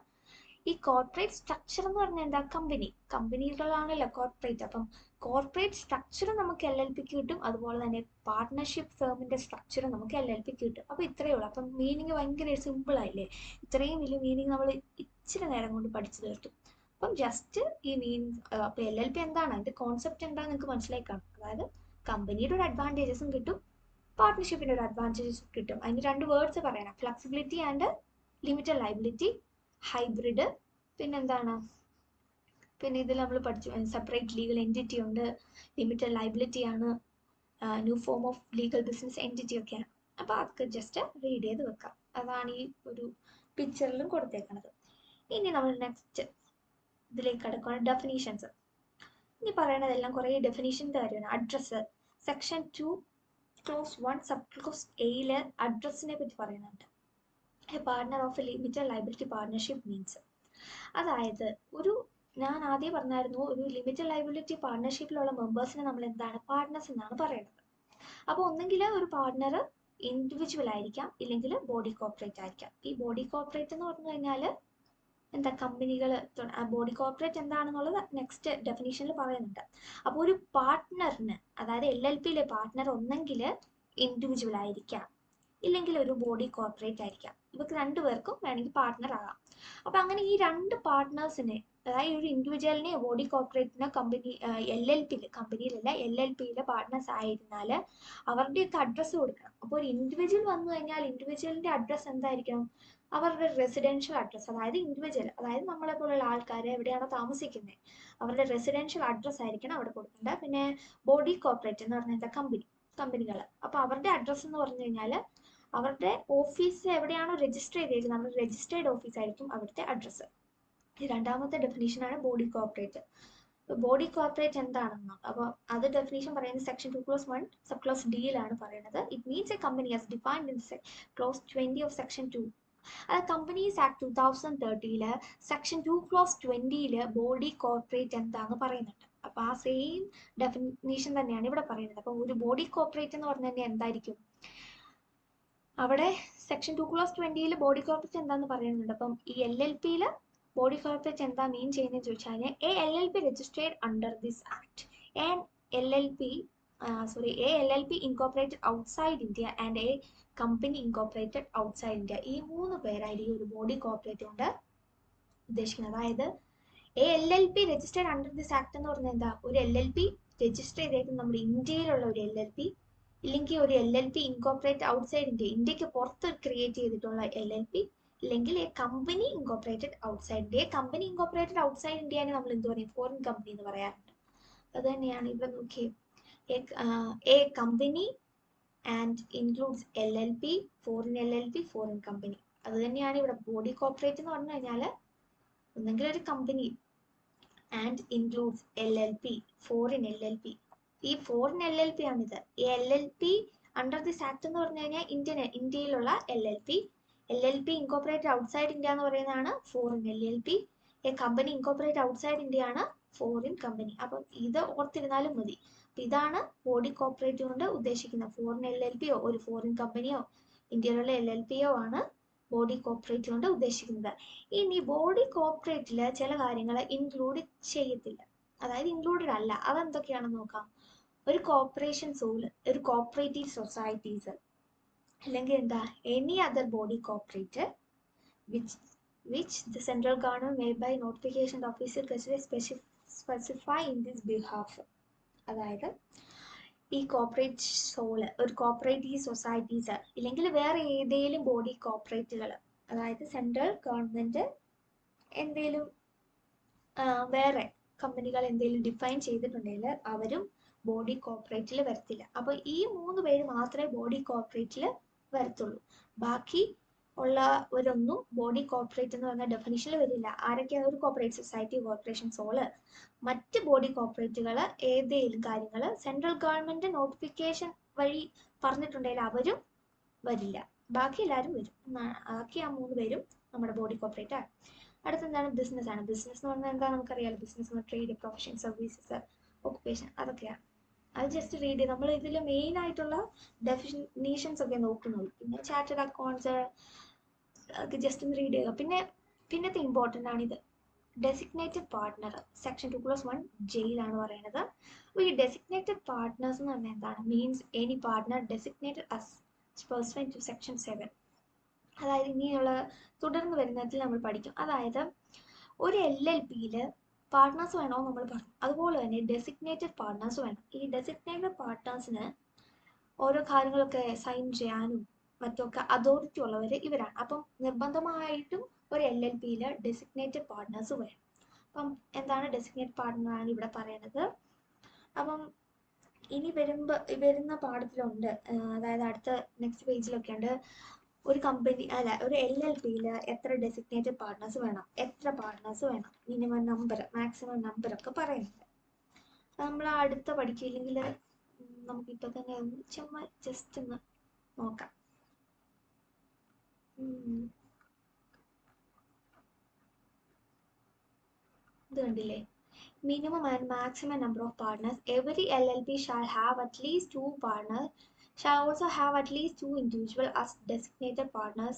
ഈ കോർപ്പറേറ്റ് സ്ട്രക്ചർ എന്ന് പറഞ്ഞാൽ എന്താ? കമ്പനികളാണല്ലോ കോർപ്പറേറ്റ്. അപ്പം കോർപ്പറേറ്റ് സ്ട്രക്ചർ നമുക്ക് LLPക്ക് കിട്ടും, അതുപോലെ തന്നെ പാർട്ട്ണർഷിപ്പ് ഫേമിന്റെ സ്ട്രക്ചർ നമുക്ക് LLPക്ക് കിട്ടും. അപ്പൊ ഇത്രയേ ഉള്ളൂ. അപ്പം മീനിങ് ഭയങ്കര സിമ്പിൾ ആയില്ലേ? ഇത്രയും വലിയ മീനിങ് നമ്മൾ ഇച്ചിരി നേരം കൊണ്ട് പഠിച്ചു തീർത്തു. അപ്പം ജസ്റ്റ് ഈ മീനിങ്, അപ്പൊ LLP എന്താണ്, അതിന്റെ കോൺസെപ്റ്റ് എന്താണെന്ന് നിങ്ങൾക്ക് മനസ്സിലായി കാണും. അതായത് കമ്പനിയുടെ ഒരു അഡ്വാൻറ്റേജസും കിട്ടും, പാർട്ട്ണർഷിപ്പിന്റെ ഒരു അഡ്വാൻറ്റേജസ് കിട്ടും. അതിന് രണ്ട് വേർഡ്സ് പറയണം, flexibility and limited liability, hybrid, പിന്നെന്താണ്, പിന്നെ ഇതിൽ നമ്മൾ പഠിച്ചു സെപ്പറേറ്റ് ലീഗൽ എൻറ്റിറ്റി ഉണ്ട്, ലിമിറ്റഡ് ലയബിലിറ്റി ആണ്, new form of legal business entity ഒക്കെയാണ്. അപ്പോൾ അതൊക്കെ ജസ്റ്റ് റീഡ് ചെയ്ത് വെക്കാം. അതാണ് ഈ ഒരു പിക്ചറിലും കൊടുത്തേക്കുന്നത്. ഇനി നമ്മൾ നെക്സ്റ്റ് ഇതിലേക്ക് കിടക്കുകയാണ് ഡെഫിനീഷൻസ്. ഇനി പറയണതെല്ലാം കുറേ ഡെഫിനീഷൻ്റെ കാര്യമാണ്. Address section 2 clause 1 sub clause എയില് അഡ്രസ്സിനെ പറ്റി പറയുന്നുണ്ട്. A partner of a limited liability partnership means, അതായത് ഞാൻ ആദ്യം പറഞ്ഞായിരുന്നു, ഒരു ലിമിറ്റഡ് ലയബിലിറ്റി പാർട്ണർഷിപ്പിലുള്ള മെമ്പേഴ്സിനെ നമ്മൾ എന്താണ് പാർട്ട്നേഴ്സ് എന്നാണ് പറയുന്നത്. അപ്പോൾ ഒന്നെങ്കിൽ ഒരു പാർട്ണർ ഇൻഡിവിജ്വൽ ആയിരിക്കാം, ഇല്ലെങ്കിൽ ബോഡി കോർപ്പറേറ്റ് ആയിരിക്കാം. ഈ ബോഡി കോർപ്പറേറ്റ് എന്ന് പറഞ്ഞു കഴിഞ്ഞാൽ എന്താ, കമ്പനികൾ. ബോഡി കോർപ്പറേറ്റ് എന്താണെന്നുള്ളത് നെക്സ്റ്റ് ഡെഫിനേഷനിൽ പറയുന്നുണ്ട്. അപ്പോൾ ഒരു പാർട്ട്ണറിന്, അതായത് LLPയിലെ പാർട്ട്ണർ ഒന്നെങ്കിൽ ഇൻഡിവിജ്വൽ ആയിരിക്കാം, ഇല്ലെങ്കിൽ ഒരു ബോഡി കോർപ്പറേറ്റ് ആയിരിക്കാം. ഇവർക്ക് രണ്ടുപേർക്കും വേണമെങ്കിൽ പാർട്ട്ണർ ആകാം. അപ്പം അങ്ങനെ ഈ രണ്ട് പാർട്ട്നേഴ്സിനെ, അതായത് ഒരു ഇൻഡിവിജ്വലിനെ ബോഡി കോർപ്പറേറ്റിനെ കമ്പനിയിലല്ല LLPയിലെ പാർട്ട്നേഴ്സ് ആയിരുന്നാൽ അവരുടെയൊക്കെ അഡ്രസ്സ് കൊടുക്കണം. അപ്പോൾ ഒരു ഇൻഡിവിജ്വൽ വന്നു കഴിഞ്ഞാൽ ഇൻഡിവിജ്വലിന്റെ അഡ്രസ്സ് എന്തായിരിക്കണം? അവരുടെ റെസിഡൻഷ്യൽ അഡ്രസ്സ്, അതായത് ഇൻഡിവിജ്വൽ, അതായത് നമ്മളെ പോലുള്ള ആൾക്കാർ എവിടെയാണോ താമസിക്കുന്നത് അവരുടെ റെസിഡൻഷ്യൽ അഡ്രസ്സ് ആയിരിക്കണം അവിടെ കൊടുക്കേണ്ടത്. പിന്നെ ബോഡി കോർപ്പറേറ്റ് എന്ന് പറഞ്ഞാൽ എന്താ, കമ്പനികൾ. അപ്പോൾ അവരുടെ അഡ്രസ്സ് എന്ന് പറഞ്ഞു കഴിഞ്ഞാൽ അവരുടെ ഓഫീസ് എവിടെയാണോ രജിസ്റ്റർ ചെയ്തേക്കുന്നത് നമ്മുടെ രജിസ്റ്റേർഡ് ഓഫീസ് ആയിരിക്കും അവിടുത്തെ അഡ്രസ്സ്. രണ്ടാമത്തെ ഡെഫിനേഷനാണ് ബോഡി കോർപ്പറേറ്റ്. ബോഡി കോർപ്പറേറ്റ് എന്താണെന്ന്, അപ്പോൾ അത് ഡെഫിനേഷൻ പറയുന്നത് സെക്ഷൻ 2 ക്ലോസ് 1 സബ് ക്ലോസ് ഡിയിലാണ് പറയുന്നത്. It means A company as defined in close 20 of section 2. അത് companies act 2013 section 2 close 20 body corporate എന്താന്ന് പറയുന്നുണ്ട്. അപ്പോൾ ആ സെയിം ഡെഫിനേഷൻ തന്നെയാണ് ഇവിടെ പറയുന്നത്. അപ്പോൾ ഒരു ബോഡി കോർപ്പറേറ്റ് എന്ന് പറഞ്ഞു കഴിഞ്ഞാൽ എന്തായിരിക്കും? അവിടെ സെക്ഷൻ 2 clause 20 ബോഡി കോർപ്പറേറ്റ് എന്താന്ന് പറയുന്നുണ്ട്. അപ്പം ഈ LLP ബോഡി കോർപ്പറേറ്റ് എന്താ മീൻ ചെയ്യുന്നത് ചോദിച്ചാൽ A LLP registered under this act and LLP a LLP incorporated outside India and a company incorporated outside India. ഈ 3 പേരായിരിക്കും ഒരു ബോഡി കോർപ്പറേറ്റ് കൊണ്ട് ഉദ്ദേശിക്കുന്നത്. അതായത് LLP registered under this act എന്ന് പറഞ്ഞാൽ എന്താ, ഒരു LLP രജിസ്റ്റർ ചെയ്തേക്കുന്നത് നമ്മുടെ ഇന്ത്യയിലുള്ള ഒരു LLP, ഇല്ലെങ്കിൽ ഒരു LLP ഇൻകോർപ്പറേറ്റ് ഔട്ട്സൈഡ് ഇന്ത്യ, ഇന്ത്യക്ക് പുറത്ത് ക്രിയേറ്റ് ചെയ്തിട്ടുള്ള LLP, ഇല്ലെങ്കിൽ a company incorporated outside India. Company incorporated outside ഇന്ത്യനെ നമ്മൾ എന്ത് പറയും, ഫോറിൻ കമ്പനി എന്ന് പറയാറുണ്ട്. അത് തന്നെയാണ് ഇവിടെ നോക്കിയത്. A company and includes LLP, foreign LLP, foreign company. അത് തന്നെയാണ് ഇവിടെ ബോഡി കോർപ്പറേറ്റ് എന്ന് പറഞ്ഞു കഴിഞ്ഞാൽ ഒന്നെങ്കിൽ ഒരു company and includes LLP, foreign LLP. ഈ ഫോറിൻ LLP ആണിത്. ഈ LLP അണ്ടർ ദിസ് ആക്ട് എന്ന് പറഞ്ഞു കഴിഞ്ഞാൽ ഇന്ത്യയിലുള്ള LLP ഇൻകോർപ്പറേറ്റഡ് ഔട്ട്സൈഡ് ഇന്ത്യ എന്ന് പറയുന്നതാണ് foreign LLP. A company incorporate outside India ആണ് ഫോറിൻ കമ്പനി. അപ്പം ഇത് ഓർത്തിരുന്നാലും മതി. ഇതാണ് ബോഡി കോർപ്പറേറ്റ് കൊണ്ട് ഉദ്ദേശിക്കുന്നത്. ഫോറിൻ LLPയോ ഒരു ഫോറിൻ കമ്പനിയോ ഇന്ത്യയിലുള്ള LLPയോ ആണ് ബോഡി കോർപ്പറേറ്റ് കൊണ്ട് ഉദ്ദേശിക്കുന്നത്. ഇനി ബോഡി കോർപ്പറേറ്റിൽ ചില കാര്യങ്ങൾ ഇൻക്ലൂഡ് ചെയ്യത്തില്ല, അതായത് ഇൻക്ലൂഡഡ് അല്ല. അതെന്തൊക്കെയാണെന്ന് നോക്കാം. ഒരു കോർപ്പറേഷൻ സോള്, ഒരു കോർപ്പറേറ്റീവ് സൊസൈറ്റീസ്, അല്ലെങ്കിൽ എന്താ any other body corporate which the central government made by notification officer specify in this behalf. അതായത് ഈ കോർപ്പറേറ്റ് സോള്, ഒരു കോർപ്പറേറ്റീവ് സൊസൈറ്റീസ്, ഇല്ലെങ്കിൽ വേറെ ഏതെങ്കിലും ബോഡി കോർപ്പറേറ്റുകൾ, അതായത് സെൻട്രൽ ഗവൺമെന്റ് എന്തെങ്കിലും വേറെ കമ്പനികൾ എന്തെങ്കിലും ഡിഫൈൻ ചെയ്തിട്ടുണ്ടെങ്കിൽ അവരും ബോഡി കോർപ്പറേറ്റിൽ വരത്തില്ല. അപ്പോൾ ഈ 3 പേര് മാത്രമേ ബോഡി കോർപ്പറേറ്റിൽ വരത്തുള്ളൂ. ബാക്കി ഉള്ളവരൊന്നും ബോഡി കോർപ്പറേറ്റ് എന്ന് പറഞ്ഞ ഡെഫിനിഷനിൽ വരില്ല. ആരൊക്കെയാണ്? ഒരു കോർപ്പറേറ്റ് സൊസൈറ്റി, കോർപ്പറേഷൻ സോള്, മറ്റ് ബോഡി കോർപ്പറേറ്റുകൾ, ഏതെങ്കിലും കാര്യങ്ങൾ സെൻട്രൽ ഗവൺമെന്റ് നോട്ടിഫിക്കേഷൻ വഴി പറഞ്ഞിട്ടുണ്ടെങ്കിൽ അവരും വരില്ല. ബാക്കി എല്ലാവരും വരും. ബാക്കി ആ 3 പേരും നമ്മുടെ ബോഡി കോർപ്പറേറ്റ് ആണ്. അടുത്തെന്താണ്? ബിസിനസ് ആണ്. ബിസിനസ് എന്ന് പറഞ്ഞാൽ എന്താ നമുക്കറിയാലോ. Business, trade, profession, services, occupation, അതൊക്കെയാണ്. അത് ജസ്റ്റ് റീഡ് ചെയ്ത് നമ്മൾ ഇതിൽ മെയിൻ ആയിട്ടുള്ള ഡെഫിനീഷൻസ് ഒക്കെ നോക്കുന്നുള്ളൂ. പിന്നെ ചാർട്ടേഡ് അക്കൗണ്ട്സ് ജസ്റ്റ് ഒന്ന് റീഡ് ചെയ്യുക. പിന്നത്തെ ഇമ്പോർട്ടൻ്റ് ആണ് ഇത്, ഡെസിഗ്നേറ്റഡ് പാർട്ട്ണർ. സെക്ഷൻ 2 clause 1 ലാണ് പറയുന്നത്. അപ്പോൾ ഈ ഡെസിഗ്നേറ്റഡ് പാർട്ട്നേഴ്സ് എന്ന് പറഞ്ഞാൽ എന്താണ്? Means any partner designated as pursuant to section 7. അതായത് ഇനിയുള്ള തുടർന്ന് വരുന്നതിൽ നമ്മൾ പഠിക്കും. അതായത് ഒരു LLPയിൽ പാർട്ട്നേഴ്സ് വേണമെന്ന് നമ്മൾ പറഞ്ഞു. അതുപോലെ തന്നെ ഡെസിഗ്നേറ്റഡ് പാർട്ട്നേഴ്സ് വേണം. ഈ ഡെസിഗ്നേറ്റഡ് പാർട്ട്നേഴ്സിന് ഓരോ കാര്യങ്ങളൊക്കെ സൈൻ ചെയ്യാനും മറ്റൊക്കെ അതോറിറ്റി ഉള്ളവർ ഇവരാണ്. അപ്പം നിർബന്ധമായിട്ടും ഒരു LLPയിൽ ഡെസിഗ്നേറ്റഡ് പാർട്ട്നേഴ്സ് വേണം. അപ്പം എന്താണ് ഡെസിഗ്നേറ്റഡ് പാർട്ട്ണർ ആണ് ഇവിടെ പറയുന്നത്. അപ്പം ഇനി വരുന്ന പാഠത്തിലുണ്ട്, അതായത് അടുത്ത നെക്സ്റ്റ് പേജിലൊക്കെ ഉണ്ട്, ഒരു കമ്പനി ഒരു LLPയിൽ എത്ര ഡെസിഗ്നേറ്റഡ് പാർട്ട്നേഴ്സ് വേണം, എത്ര പാർട്ട്നേഴ്സ് വേണം, മിനിമം നമ്പർ, മാക്സിമം നമ്പർ ഒക്കെ പറയുന്നുണ്ട്. നമ്മൾ അടുത്ത പഠിക്കില്ലെങ്കിൽ നമുക്കിപ്പോൾ തന്നെ ചുമ്മാ ജസ്റ്റ് ഒന്ന് നോക്കാം. ഇത് കണ്ടില്ലേ? Minimum and maximum number of partners. Every LLP shall have at least 2 partners, shall also have at least 2 individuals as designated partners,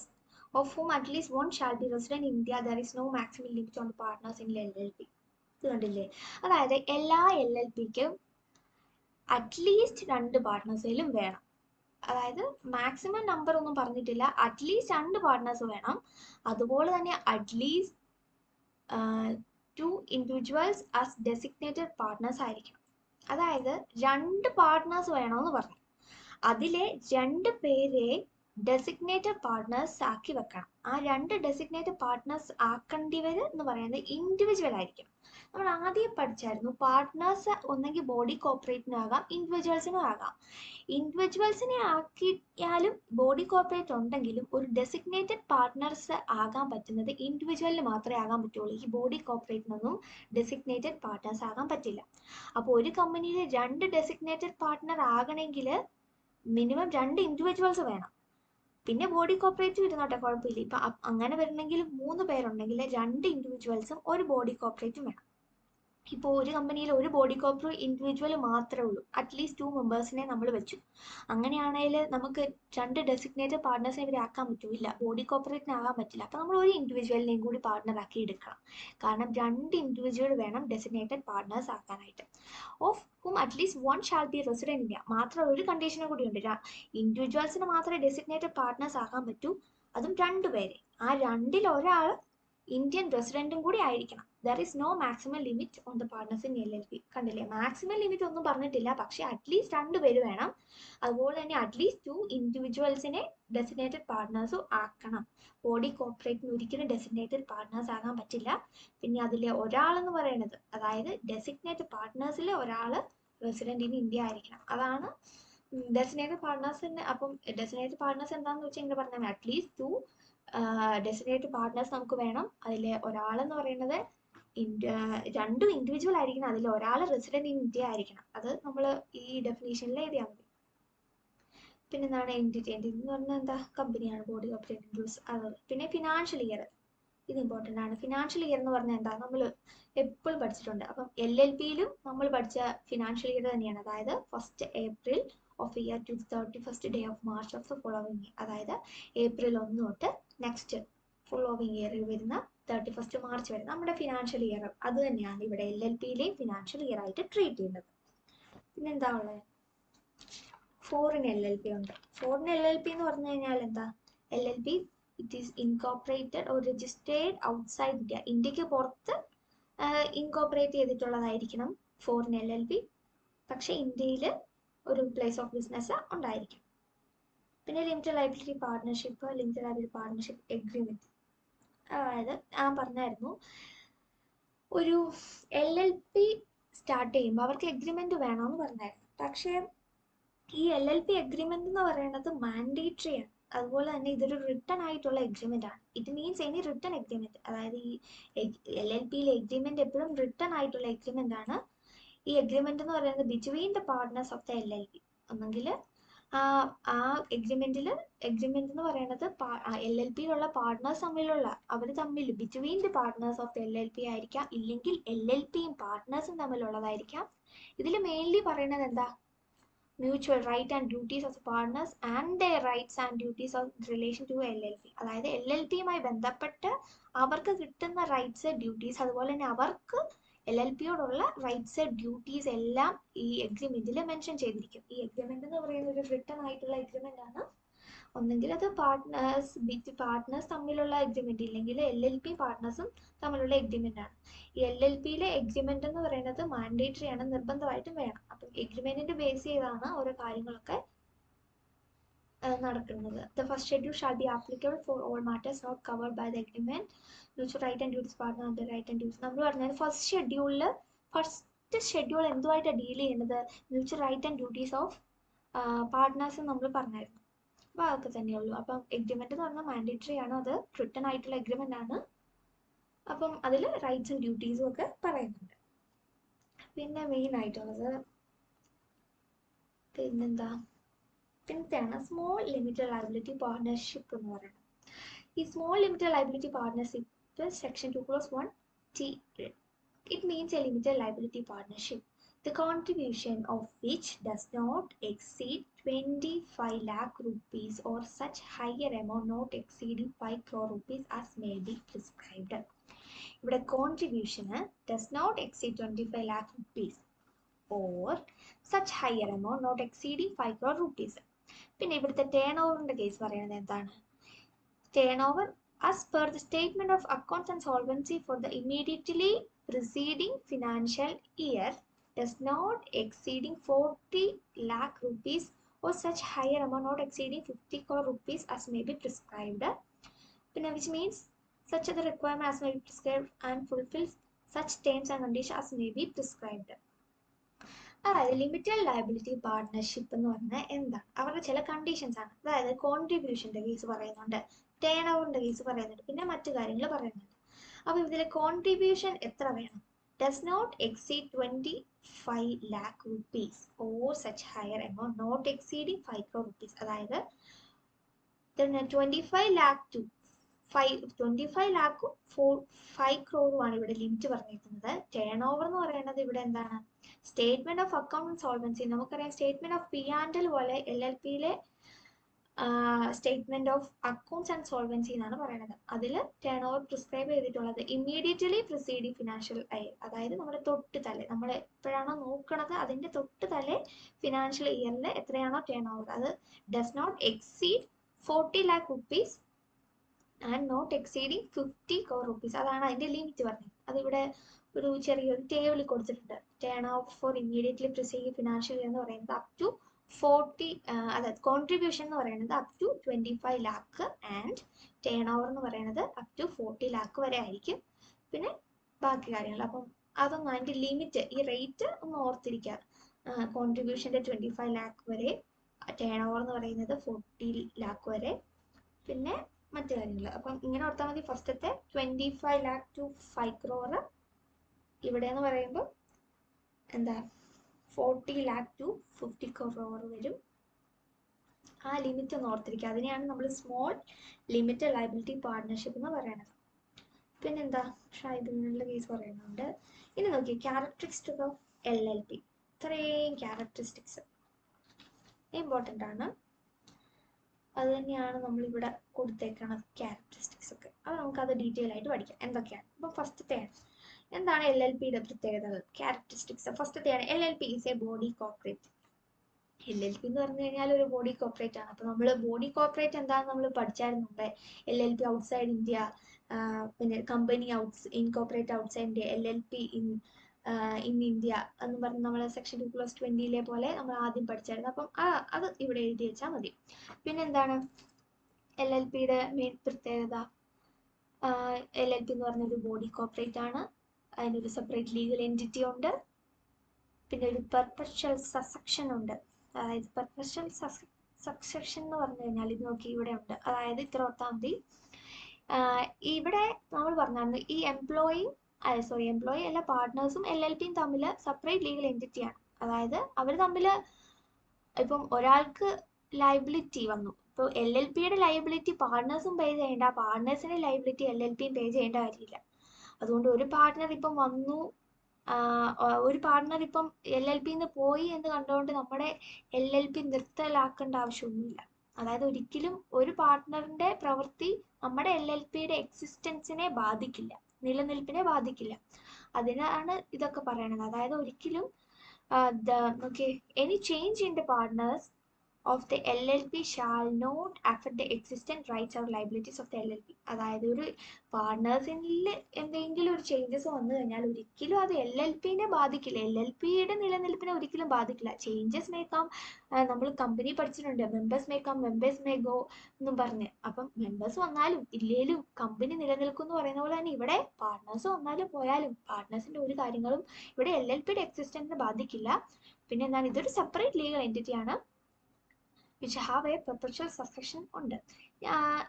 of whom at least one shall be resident in India. There is no maximum limit on the partners in LLP. ഇത് കണ്ടില്ലേ? അതായത് എല്ലാ LLPക്കും at least 2 പാർട്ട്നേഴ്സിലും വേണം. അതായത് maximum number ഒന്നും പറഞ്ഞിട്ടില്ല, at least 2 partners വേണം. അതുപോലെ തന്നെ at least 2 individuals as designated partners ആയിരിക്കണം. അതായത് 2 പാർട്ട്നേഴ്സ് വേണമെന്ന് പറഞ്ഞു. അതിലെ 2 പേരെ ഡെസിഗ്നേറ്റഡ് പാർട്ട്നേഴ്സ് ആക്കി വെക്കണം. ആ 2 ഡെസിഗ്നേറ്റഡ് പാർട്ട്നേഴ്സ് ആക്കേണ്ടിവർ എന്ന് പറയുന്നത് ഇൻഡിവിജ്വൽ ആയിരിക്കും. നമ്മൾ ആദ്യം പഠിച്ചായിരുന്നു, പാർട്ട്നേഴ്സ് ഒന്നെങ്കിൽ ബോഡി കോർപ്പറേറ്റിനും ആകാം, ഇൻഡിവിജ്വൽസിനും ആകാം. ഇൻഡിവിജ്വൽസിനെ ആക്കിയാലും ബോഡി കോർപ്പറേറ്റ് ഉണ്ടെങ്കിലും ഒരു ഡെസിഗ്നേറ്റഡ് പാർട്ട്നേഴ്സ് ആകാൻ പറ്റുന്നത് ഇൻഡിവിജ്വലിന് മാത്രമേ ആകാൻ പറ്റുള്ളൂ. ഈ ബോഡി കോർപ്പറേറ്റിനൊന്നും ഡെസിഗ്നേറ്റഡ് പാർട്ട്നേഴ്സ് ആകാൻ പറ്റില്ല. അപ്പോൾ ഒരു കമ്പനിയിൽ 2 ഡെസിഗ്നേറ്റഡ് പാർട്ട്ണർ ആകണമെങ്കിൽ മിനിമം 2 ഇൻഡിവിജ്വൽസ് വേണം. പിന്നെ ബോഡി കോർപ്പറേറ്റ് ഇരുന്നോട്ടെ, കുഴപ്പമില്ല. ഇപ്പം അങ്ങനെ വരണമെങ്കിൽ 3 പേരുണ്ടെങ്കിൽ 2 ഇൻഡിവിജ്വൽസും ഒരു ബോഡി കോർപ്പറേറ്റും വേണം. ഇപ്പോൾ ഒരു കമ്പനിയിൽ ഒരു ബോഡി കോർപ്പറേറ്റ് ഇൻഡിവിജ്വൽ മാത്രമേ ഉള്ളൂ, അറ്റ്ലീസ്റ്റ് 2 മെമ്പേഴ്സിനെ നമ്മൾ വെച്ചു. അങ്ങനെയാണെങ്കിൽ നമുക്ക് 2 ഡെസിഗ്നേറ്റഡ് പാർട്ട്നേഴ്സിനെ ഇവരെ ആക്കാൻ പറ്റില്ല, ബോഡി കോർപ്പറേറ്റിന് ആകാൻ പറ്റില്ല. അപ്പോൾ നമ്മൾ ഒരു ഇൻഡിവിജ്വലിനെയും കൂടി പാർട്ട്ണറാക്കി എടുക്കണം. കാരണം 2 ഇൻഡിവിജ്വൽ വേണം ഡെസിഗ്നേറ്റഡ് പാർട്ട്നേഴ്സ് ആക്കാനായിട്ട്. Of whom at least one shall be resident India. മാത്രം ഒരു കണ്ടീഷനും കൂടി ഉണ്ട്, ഇൻഡിവിജ്വൽസിന് മാത്രമേ ഡെസിഗ്നേറ്റഡ് പാർട്ട്നേഴ്സ് ആക്കാൻ പറ്റൂ, അതും 2 പേരെ. ആ 2-ൽ ഒരാൾ ഇന്ത്യൻ റെസിഡന്റും കൂടി ആയിരിക്കണം. There is no maximum limit on the partners in LLP. കണ്ടില്ലേ, മാക്സിമം ലിമിറ്റ് ഒന്നും പറഞ്ഞിട്ടില്ല, പക്ഷേ അറ്റ്ലീസ്റ്റ് 2 പേര് വേണം. അതുപോലെ തന്നെ അറ്റ്ലീസ്റ്റ് 2 ഇൻഡിവിജ്വൽസിനെ ഡെസിഗ്നേറ്റഡ് പാർട്ട്നേഴ്സും ആക്കണം. ബോഡി കോർപ്പറേറ്റിന് ഒരിക്കലും ഡെസിഗ്നേറ്റഡ് പാർട്ട്നേഴ്സ് ആകാൻ പറ്റില്ല. പിന്നെ അതിലെ ഒരാളെന്ന് പറയുന്നത്, അതായത് ഡെസിഗ്നേറ്റഡ് പാർട്ട്നേഴ്സിൽ ഒരാൾ റെസിഡന്റ് ഇൻ ഇന്ത്യ ആയിരിക്കണം. അതാണ് ഡെസിഗ്നേറ്റഡ് പാർട്ട്നേഴ്സിന്. അപ്പം ഡെസിഗ്നേറ്റഡ് പാർട്ട്നേഴ്സ് എന്താണെന്ന് വെച്ചാൽ ഇങ്ങനെ പറഞ്ഞാൽ അറ്റ്ലീസ്റ്റ് 2 ഡെസിഗ്നേറ്റഡ് പാർട്ട്നേഴ്സ് നമുക്ക് വേണം. അതിൽ ഒരാളെന്ന് പറയുന്നത് 2 ഇൻഡിവിജ്വൽ ആയിരിക്കണം, അതിൽ ഒരാൾ റെസിഡന്റ് ഇൻ ഇന്ത്യ ആയിരിക്കണം. അത് നമ്മൾ ഈ ഡെഫിനേഷനിൽ എഴുതിയാൽ മതി. പിന്നെ എന്താണ് എൻറ്റിറ്റി? എൻറ്റിറ്റി എന്ന് പറഞ്ഞാൽ എന്താ, കമ്പനിയാണ്, ബോഡി കോർപ്പറേറ്റ് യൂസ്. അത് പിന്നെ ഫിനാൻഷ്യൽ ഇയർ, ഇത് ഇമ്പോർട്ടൻ്റ് ആണ്. ഫിനാൻഷ്യൽ ഇയർ എന്ന് പറഞ്ഞാൽ എന്താ, നമ്മൾ എപ്പോഴും പഠിച്ചിട്ടുണ്ട്. അപ്പം LLPയിലും നമ്മൾ പഠിച്ച ഫിനാൻഷ്യൽ ഇയർ തന്നെയാണ്, അതായത് 1st April of year to 31st day of March of the following year. അതായത് April 1 തൊട്ട് നെക്സ്റ്റ് ഫോളോവിങ് ഇയറിൽ വരുന്ന 31st March വരെ നമ്മുടെ ഫിനാൻഷ്യൽ ഇയർ. അത് തന്നെയാണ് ഇവിടെ LLPയിലെയും ഫിനാൻഷ്യൽ ഇയർ ആയിട്ട് ട്രീറ്റ് ചെയ്യുന്നത്. പിന്നെ എന്താ ഉള്ളത്, ഫോറിൻ LLP ഉണ്ട്. ഫോറിൻ LLP എന്ന് പറഞ്ഞു കഴിഞ്ഞാൽ എന്താ, LLP it is incorporated or registered outside India. ഇന്ത്യക്ക് പുറത്ത് ഇൻകോർപ്പറേറ്റ് ചെയ്തിട്ടുള്ളതായിരിക്കണം ഫോറിൻ LLP, പക്ഷേ ഇന്ത്യയിൽ ഒരു പ്ലേസ് ഓഫ് ബിസിനസ് ഉണ്ടായിരിക്കും. പിന്നെ limited liability partnership, limited liability partnership agreement. അതായത് ഞാൻ പറഞ്ഞായിരുന്നു, ഒരു LLP സ്റ്റാർട്ട് ചെയ്യുമ്പോൾ അവർക്ക് എഗ്രിമെന്റ് വേണമെന്ന് പറഞ്ഞായിരുന്നു. പക്ഷേ ഈ LLP എഗ്രിമെന്റ് എന്ന് പറയുന്നത് മാൻഡേറ്ററി ആണ്. അതുപോലെ തന്നെ ഇതൊരു റിട്ടൺ ആയിട്ടുള്ള എഗ്രിമെന്റ് ആണ്. It means any written agreement. അതായത് ഈ LLPയിലെ എഗ്രിമെന്റ് എപ്പോഴും റിട്ടൺ ആയിട്ടുള്ള എഗ്രിമെന്റ് ആണ്. ഈ എഗ്രിമെന്റ് എന്ന് പറയുന്നത് between the partners of the LLP. ഒന്നെങ്കിൽ ആ എഗ്രിമെന്റ് എന്ന് പറയുന്നത് LLPയിലുള്ള പാർട്ട്നേഴ്സ് തമ്മിലുള്ള, അവർ തമ്മിൽ between the partners of the LLP ആയിരിക്കാം, ഇല്ലെങ്കിൽ LLPയും പാർട്ട്നേഴ്സും തമ്മിലുള്ളതായിരിക്കാം. ഇതിൽ മെയിൻലി പറയുന്നത് എന്താ, mutual right and duties of the partners and their rights and duties of relation to LLP. അതായത് LLPയുമായി ബന്ധപ്പെട്ട് അവർക്ക് കിട്ടുന്ന റൈറ്റ്സ്, ഡ്യൂട്ടീസ്, അതുപോലെ തന്നെ അവർക്ക് LLPയോടുള്ള റൈറ്റ്സ്, ഡ്യൂട്ടീസ് എല്ലാം ഈ എഗ്രിമെന്റിൽ മെൻഷൻ ചെയ്തിരിക്കും. ഈ എഗ്രിമെന്റ് എന്ന് പറയുന്നത് ഒരു റിട്ടൺ ആയിട്ടുള്ള എഗ്രിമെന്റ് ആണ്. ഒന്നെങ്കിൽ അത് പാർട്ട്നേഴ്സ് തമ്മിലുള്ള എഗ്രിമെന്റ്, ഇല്ലെങ്കിൽ LLP പാർട്ട്നേഴ്സും തമ്മിലുള്ള എഗ്രിമെന്റ് ആണ്. ഈ LLPയിലെ എഗ്രിമെന്റ് എന്ന് പറയുന്നത് മാൻഡേറ്ററി ആണ്, നിർബന്ധമായിട്ടും വേണം. അപ്പം എഗ്രിമെന്റിന്റെ ബേസ് ചെയ്താണ് ഓരോ കാര്യങ്ങളൊക്കെ നടക്കുന്നത്. The first schedule shall be applicable for all matters not covered by the agreement. Mutual right and duties partner under right and duties. നമ്മൾ പറഞ്ഞത് ഫസ്റ്റ് ഷെഡ്യൂൾ എന്തുമായിട്ടാണ് ഡീൽ ചെയ്യുന്നത്, mutual right and duties of partners നമ്മൾ പറഞ്ഞായിരുന്നു. അപ്പോൾ അതൊക്കെ തന്നെയുള്ളൂ. അപ്പം എഗ്രിമെന്റ് എന്ന് പറഞ്ഞാൽ മാൻഡേറ്ററി ആണ്, അത് റിട്ടൺ ആയിട്ടുള്ള എഗ്രിമെന്റ് ആണ്. അപ്പം അതിൽ റൈറ്റ്സും ഡ്യൂട്ടീസും ഒക്കെ പറയുന്നുണ്ട്. പിന്നെ മെയിൻ ആയിട്ടുള്ളത് പിന്നത്തെയാണ് സ്മോൾ ലിമിറ്റഡ് ലയബിലിറ്റി പാർട്ട്ണർഷിപ്പ് എന്ന് പറയുന്നത്. ഈ small limited liability partnership section 2+1T. It means a limited liability partnership, the contribution of which does not exceed 25 lakh rupees or such higher amount not exceeding 5 crore rupees as may be prescribed. ഇവിടെ contribution does not exceed 25 lakh rupees or such higher amount not exceeding 5 crore rupees. പിന്നെ ഇവിടുത്തെ turn ഓവറിന്റെ case പറയുന്നത് എന്താണ്, turn over as per the statement of accounts and solvency for the immediately preceding financial year does not exceeding 40 lakh rupees or such higher amount not exceeding 50 crore rupees as may be prescribed. Which means such other requirement as may be prescribed and fulfills such terms and conditions as may be prescribed. അതായത് limited liability partnership എന്ന് പറഞ്ഞാൽ എന്താണ്, അവരുടെ ചില conditions ആണ്. അതായത് കോൺട്രിബ്യൂഷന്റെ case പറയുന്നുണ്ട്, turn ഓവറിന്റെ case പറയുന്നുണ്ട്, പിന്നെ മറ്റു കാര്യങ്ങൾ പറയുന്നുണ്ട്. അപ്പോൾ ഇതിലെ കോൺട്രിബ്യൂഷൻ എത്ര വേണം, does not exceed 25 lakh rupees or such higher amount not exceeding 5 crore rupees. അതായത് 25 lakh to 25 ലാഖും 5 ക്രോറുമാണ് ഇവിടെ ലിമിറ്റ് പറഞ്ഞിരിക്കുന്നത്. ടേൺ ഓവർ എന്ന് പറയുന്നത് ഇവിടെ എന്താണ്, സ്റ്റേറ്റ്മെന്റ് ഓഫ് അക്കൗണ്ട് സോൾവൻസി. നമുക്കറിയാം statement of P and L പോലെ LLPയിലെ statement of accounts and solvency എന്നാണ് പറയുന്നത്. അതിൽ ടേൺ ഓവർ പ്രിസ്ക്രൈബ് ചെയ്തിട്ടുള്ളത് ഇമ്മീഡിയറ്റ്ലി പ്രിസീഡിങ് ഫിനാൻഷ്യൽ ഇയർ, അതായത് നമ്മുടെ തൊട്ട് തലേ, നമ്മൾ എപ്പോഴാണോ നോക്കണത് അതിന്റെ തൊട്ട് തലേ ഫിനാൻഷ്യൽ ഇയറിൽ എത്രയാണോ ടേൺ ഓവർ, അത് does not exceed 40 lakh rupees and not exceeding 50 crore rupees. അതാണ് അതിന്റെ ലിമിറ്റ് പറഞ്ഞത്. അതിവിടെ ഒരു ചെറിയൊരു ടേബിൾ കൊടുത്തിട്ടുണ്ട്. Turnover for immediately preceding financial year എന്ന് പറയുന്നത് അപ് ടു 40, അതായത് കോൺട്രിബ്യൂഷൻ എന്ന് പറയുന്നത് up to 25 lakh and turnover എന്ന് പറയുന്നത് അപ് ടു 40 lakh വരെ ആയിരിക്കും. പിന്നെ ബാക്കി കാര്യങ്ങൾ അപ്പം അതൊന്നും അതിന്റെ ലിമിറ്റ്, ഈ റേറ്റ് ഒന്ന് ഓർത്തിരിക്കുക. കോൺട്രിബ്യൂഷന്റെ 25 lakh വരെ, ടേൺ ഓവർ എന്ന് പറയുന്നത് 40 lakh വരെ, പിന്നെ മറ്റു കാര്യങ്ങൾ. അപ്പം ഇങ്ങനെ ഓർത്താൽ മതി. ഫസ്റ്റത്തെ 25 lakh to 5 crore, ഇവിടെ എന്ന് പറയുമ്പോൾ എന്താ 40 lakh to 50 crore വരും. ആ ലിമിറ്റ് ഒന്ന് ഓർത്തിരിക്കുക. അതിനെയാണ് നമ്മൾ സ്മോൾ ലിമിറ്റഡ് ലയബിലിറ്റി പാർട്ട്ണർഷിപ്പ് എന്ന് പറയുന്നത്. പിന്നെന്താ, ട്രൈബ്യൂണലിന്റെ കേസ് പറയുന്നുണ്ട്. ഇനി നോക്കി ക്യാരക്ടറിസ്റ്റിക്സ് ഓഫ് LLP. ഇത്രയും ക്യാരക്ടറിസ്റ്റിക്സ് ഇമ്പോർട്ടൻ്റ് ആണ്. അത് തന്നെയാണ് നമ്മളിവിടെ കൊടുത്തേക്കുന്നത് ക്യാരക്ടറിസ്റ്റിക്സ് ഒക്കെ. അത് നമുക്കത് ഡീറ്റെയിൽ ആയിട്ട് പഠിക്കാം എന്തൊക്കെയാണ്. അപ്പോൾ ഫസ്റ്റത്തെയാണ് എന്താണ് LLPയുടെ പ്രത്യേകതകൾ, ക്യാരക്ടറിസ്റ്റിക്സ്. ഫസ്റ്റത്തെയാണ് LLP is a body corporate. LLP എന്ന് പറഞ്ഞു കഴിഞ്ഞാൽ ഒരു ബോഡി കോർപ്പറേറ്റ് ആണ്. അപ്പോൾ നമ്മൾ ബോഡി കോർപ്പറേറ്റ് എന്താണെന്ന് നമ്മൾ പഠിച്ചായിരുന്നു മുമ്പേ. LLP ഔട്ട്സൈഡ് ഇന്ത്യ, പിന്നെ company incorporate outside India, LLP in India എന്ന് പറഞ്ഞ് നമ്മൾ സെക്ഷൻ 2+20 പോലെ നമ്മൾ ആദ്യം പഠിച്ചായിരുന്നു. അപ്പം അത് ഇവിടെ എഴുതി വെച്ചാൽ മതി. പിന്നെന്താണ് LLPയുടെ മെയിൻ പ്രത്യേകത, LLP എന്ന് പറഞ്ഞൊരു ബോഡി കോർപ്പറേറ്റ് ആണ്. അതിനൊരു സെപ്പറേറ്റ് ലീഗൽ എൻറ്റിറ്റി ഉണ്ട്. പിന്നെ ഒരു പെർപെച്വൽ സസെഷൻ ഉണ്ട്. അതായത് പെർപെച്വൽ സക്സഷൻ എന്ന് പറഞ്ഞു കഴിഞ്ഞാൽ ഇത് നോക്കി ഇവിടെ ഉണ്ട്. അതായത് ഇത്ര ഓർത്താൽ മതി. ഇവിടെ നമ്മൾ പറഞ്ഞായിരുന്നു ഈ എംപ്ലോയി അല്ല, പാർട്ട്നേഴ്സും LLPയും തമ്മിൽ സെപ്പറേറ്റ് ലീഗൽ എൻറ്റിറ്റിയാണ്. അതായത് അവർ തമ്മിൽ ഇപ്പം ഒരാൾക്ക് ലയബിലിറ്റി വന്നു, ഇപ്പോൾ LLPയുടെ ലയബിലിറ്റി പാർട്ട്നേഴ്സും പേ ചെയ്യേണ്ട, പാർട്ട്നേഴ്സിന്റെ ലയബിലിറ്റി LLPയും പേ ചെയ്യേണ്ട കാര്യമില്ല. അതുകൊണ്ട് ഒരു പാർട്ട്ണർ ഇപ്പം വന്നു, ഒരു പാർട്ട്ണർ ഇപ്പം LLPന്ന് പോയി എന്ന് കണ്ടുകൊണ്ട് നമ്മുടെ LLP നിർത്തലാക്കേണ്ട ആവശ്യമൊന്നുമില്ല. അതായത് ഒരിക്കലും ഒരു പാർട്ട്ണറിന്റെ പ്രവൃത്തി നമ്മുടെ LLPയുടെ എക്സിസ്റ്റൻസിനെ ബാധിക്കില്ല, നിലനിൽപ്പിനെ ബാധിക്കില്ല. അതിനാണ് ഇതൊക്കെ പറയണത്. അതായത് ഒരിക്കലും any change in the partners of the LLP shall not affect the existing rights or liabilities of the LLP. അതായത് ഒരു പാർട്ട്നേഴ്സിൽ എന്തെങ്കിലും ഒരു ചേഞ്ചസ് വന്നു കഴിഞ്ഞാൽ ഒരിക്കലും അത് LLPനെ ബാധിക്കില്ല, LLPയുടെ നിലനിൽപ്പിനെ ഒരിക്കലും ബാധിക്കില്ല. ചേഞ്ചസ് മേക്കാം, നമ്മൾ കമ്പനി പഠിച്ചിട്ടുണ്ട്, മെമ്പേഴ്സ് മേക്കാം, മെമ്പേഴ്സ് മേ ഗോ എന്നും പറഞ്ഞ്. അപ്പം മെമ്പേഴ്സ് വന്നാലും ഇല്ലേലും കമ്പനി നിലനിൽക്കും എന്ന് പറയുന്ന പോലെ തന്നെ ഇവിടെ പാർട്ട്നേഴ്സ് വന്നാലും പോയാലും പാർട്ട്നേഴ്സിന്റെ ഒരു കാര്യങ്ങളും ഇവിടെ LLPയുടെ എക്സിസ്റ്റൻസിനെ ബാധിക്കില്ല. പിന്നെ എന്താണ്, ഇതൊരു സെപ്പറേറ്റ് ലീഗൽ എൻറ്റിറ്റി ആണ് which have a perpetual succession ഉണ്ട്.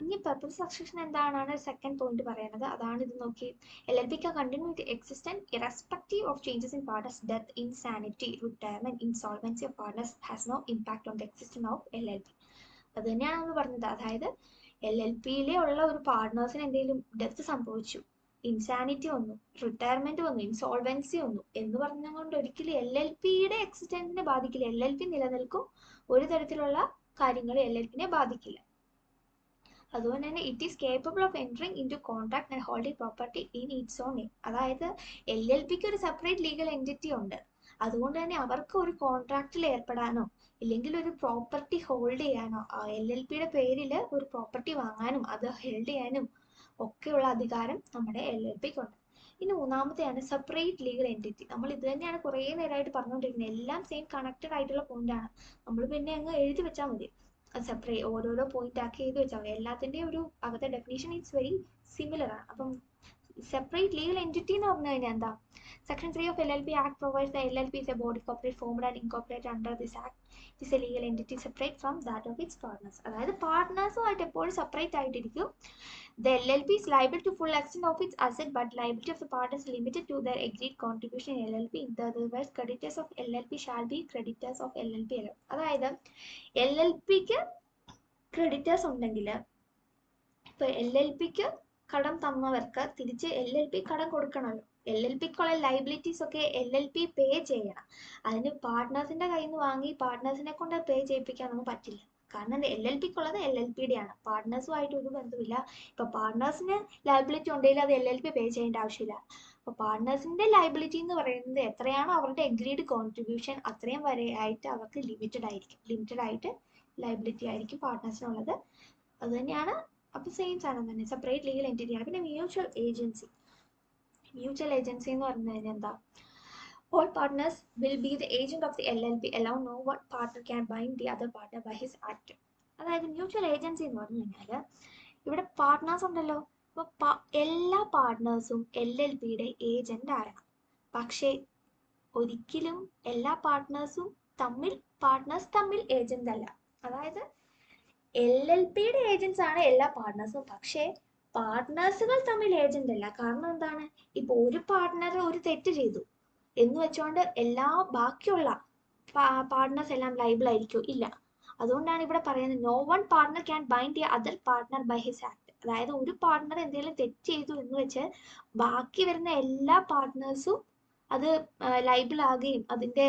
ഇനി perpetual succession എന്താണെന്നാണ് സെക്കൻഡ് പോയിന്റ് പറയുന്നത്. അതാണ് ഇത് നോക്കി, LLP can continue to exist irrespective of changes in partners' death, insanity, retirement, insolvency of partners has no impact on the existence of LLP. അത് തന്നെയാണ് നമ്മൾ പറഞ്ഞത്. അതായത് LLPയിലെ ഉള്ള ഒരു പാർട്ട്നേഴ്സിന് എന്തെങ്കിലും ഡെത്ത് സംഭവിച്ചു, ഇൻസാനിറ്റി വന്നു, റിട്ടയർമെന്റ് വന്നു, ഇൻസോൾവൻസി വന്നു എന്ന് പറഞ്ഞുകൊണ്ട് ഒരിക്കലും LLPയുടെ എക്സിസ്റ്റൻസിനെ ബാധിക്കില്ല. LLP നിലനിൽക്കും, ഒരു തരത്തിലുള്ള കാര്യങ്ങൾ LLPനെ ബാധിക്കില്ല. അതുകൊണ്ട് തന്നെ it is capable of entering into contract and holding property in its own name. അതായത് LLPക്ക് ഒരു സെപ്പറേറ്റ് ലീഗൽ എൻറ്റിറ്റി ഉണ്ട്. അതുകൊണ്ട് തന്നെ അവർക്ക് ഒരു കോൺട്രാക്റ്റിൽ ഏർപ്പെടാനോ ഇല്ലെങ്കിൽ ഒരു പ്രോപ്പർട്ടി ഹോൾഡ് ചെയ്യാനോ, LLPയുടെ പേരിൽ ഒരു പ്രോപ്പർട്ടി വാങ്ങാനും അത് ഹോൾഡ് ചെയ്യാനും ഒക്കെയുള്ള അധികാരം നമ്മുടെ LLPക്കുണ്ട്. ഇനി മൂന്നാമത്തെയാണ് സെപ്പറേറ്റ് ലീഗൽ എൻറ്റിറ്റി. നമ്മൾ ഇത് തന്നെയാണ് കുറേ നേരമായിട്ട് പറഞ്ഞുകൊണ്ടിരിക്കുന്നത്. എല്ലാം സെയിം കണക്റ്റഡ് ആയിട്ടുള്ള പോയിന്റാണ്. നമ്മൾ പിന്നെ അങ്ങ് എഴുതി വെച്ചാൽ മതി, സെപ്പറേറ്റ് ഓരോരോ പോയിന്റ് ആക്കി എഴുതി വെച്ചാൽ മതി. എല്ലാത്തിൻ്റെയും ഒരു അകത്തെ ഡെഫിനേഷൻ ഇറ്റ്സ് വെരി സിമിലർ ആണ്. അപ്പം സെപ്പറേറ്റ് ലീഗൽ എൻറ്റിറ്റി എന്ന് പറഞ്ഞു കഴിഞ്ഞാൽ എന്താ, section 3 of LLP Act provides the LLP is a body corporate formed and incorporated under this act. It is a legal entity separate from that of its partners. അതായത് പാർട്ട്നേഴ്സുമായിട്ട് എപ്പോഴും separate ആയിട്ടിരിക്കും. The LLP is liable to full extent of its asset, but liability of the partners is limited to their agreed contribution in LLP. In the otherwise, creditors of LLP shall be creditors of LLP. അതായത് LLPക്ക് creditors ഉണ്ടെങ്കിൽ ഇപ്പൊ LLPക്ക് കടം തന്നവർക്ക് തിരിച്ച് LLP കടം കൊടുക്കണമല്ലോ. LLPക്കുള്ള liabilities ഒക്കെ LLP പേ ചെയ്യണം. അതിന് പാർട്ട്നേഴ്സിന്റെ കയ്യിൽ നിന്ന് വാങ്ങി പാർട്ട്നേഴ്സിനെ കൊണ്ട് പേ ചെയ്യിപ്പിക്കാനൊന്നും പറ്റില്ല. കാരണം LLPക്കുള്ളത് LLPയുടെ ആണ്, പാർട്ട്നേഴ്സുമായിട്ട് ഒരു ബന്ധമില്ല. ഇപ്പൊ പാർട്ട്നേഴ്സിന് ലൈബിലിറ്റി ഉണ്ടെങ്കിൽ അത് LLP പേ ചെയ്യേണ്ട ആവശ്യമില്ല. അപ്പൊ പാർട്ട്നേഴ്സിന്റെ ലൈബിലിറ്റി എന്ന് പറയുന്നത് എത്രയാണോ അവരുടെ എഗ്രീഡ് കോൺട്രിബ്യൂഷൻ അത്രയും വരെ ആയിട്ട് അവർക്ക് ലിമിറ്റഡ് ആയിട്ട് ലൈബിലിറ്റി ആയിരിക്കും പാർട്ട്നേഴ്സിനുള്ളത്. അത് തന്നെയാണ്. അപ്പോൾ സെയിം സാധനം തന്നെ, സെപ്പറേറ്റ് ലീഗൽ എൻറ്റിറ്റിയാണ്. പിന്നെ മ്യൂച്വൽ ഏജൻസി എന്ന് പറഞ്ഞു കഴിഞ്ഞാൽ എന്താ, all partners will be the agent of the LLP, allow no one partner can bind the other partner by his act. അതായത് മ്യൂച്വൽ ഏജൻസി എന്ന് പറഞ്ഞു കഴിഞ്ഞാൽ ഇവിടെ പാർട്ട്നേഴ്സ് ഉണ്ടല്ലോ, അപ്പോൾ എല്ലാ പാർട്ട്നേഴ്സും LLPയുടെ ഏജന്റ് ആകണം. പക്ഷേ ഒരിക്കലും എല്ലാ പാർട്ട്നേഴ്സ് തമ്മിൽ ഏജന്റ് അല്ല. അതായത് LLPയുടെ ഏജൻസ് ആണ് എല്ലാ പാർട്ട്നേഴ്സും, പക്ഷേ പാർട്ട്നേഴ്സുകൾ തമ്മിൽ ഏജന്റ് അല്ല. കാരണം എന്താണ്, ഇപ്പൊ ഒരു പാർട്ട്ണർ ഒരു തെറ്റ് ചെയ്തു എന്ന് വെച്ചുകൊണ്ട് ബാക്കിയുള്ള പാർട്ട്നേഴ്സ് എല്ലാം ലൈബിൾ ആയിരിക്കും? ഇല്ല. അതുകൊണ്ടാണ് ഇവിടെ പറയുന്നത് no one partner can bind the other partner by his act. അതായത് ഒരു പാർട്ട്ണർ എന്തെങ്കിലും തെറ്റ് ചെയ്തു എന്ന് വെച്ച് ബാക്കി വരുന്ന എല്ലാ പാർട്ട്നേഴ്സും അത് ലൈബിൾ ആകുകയും അതിന്റെ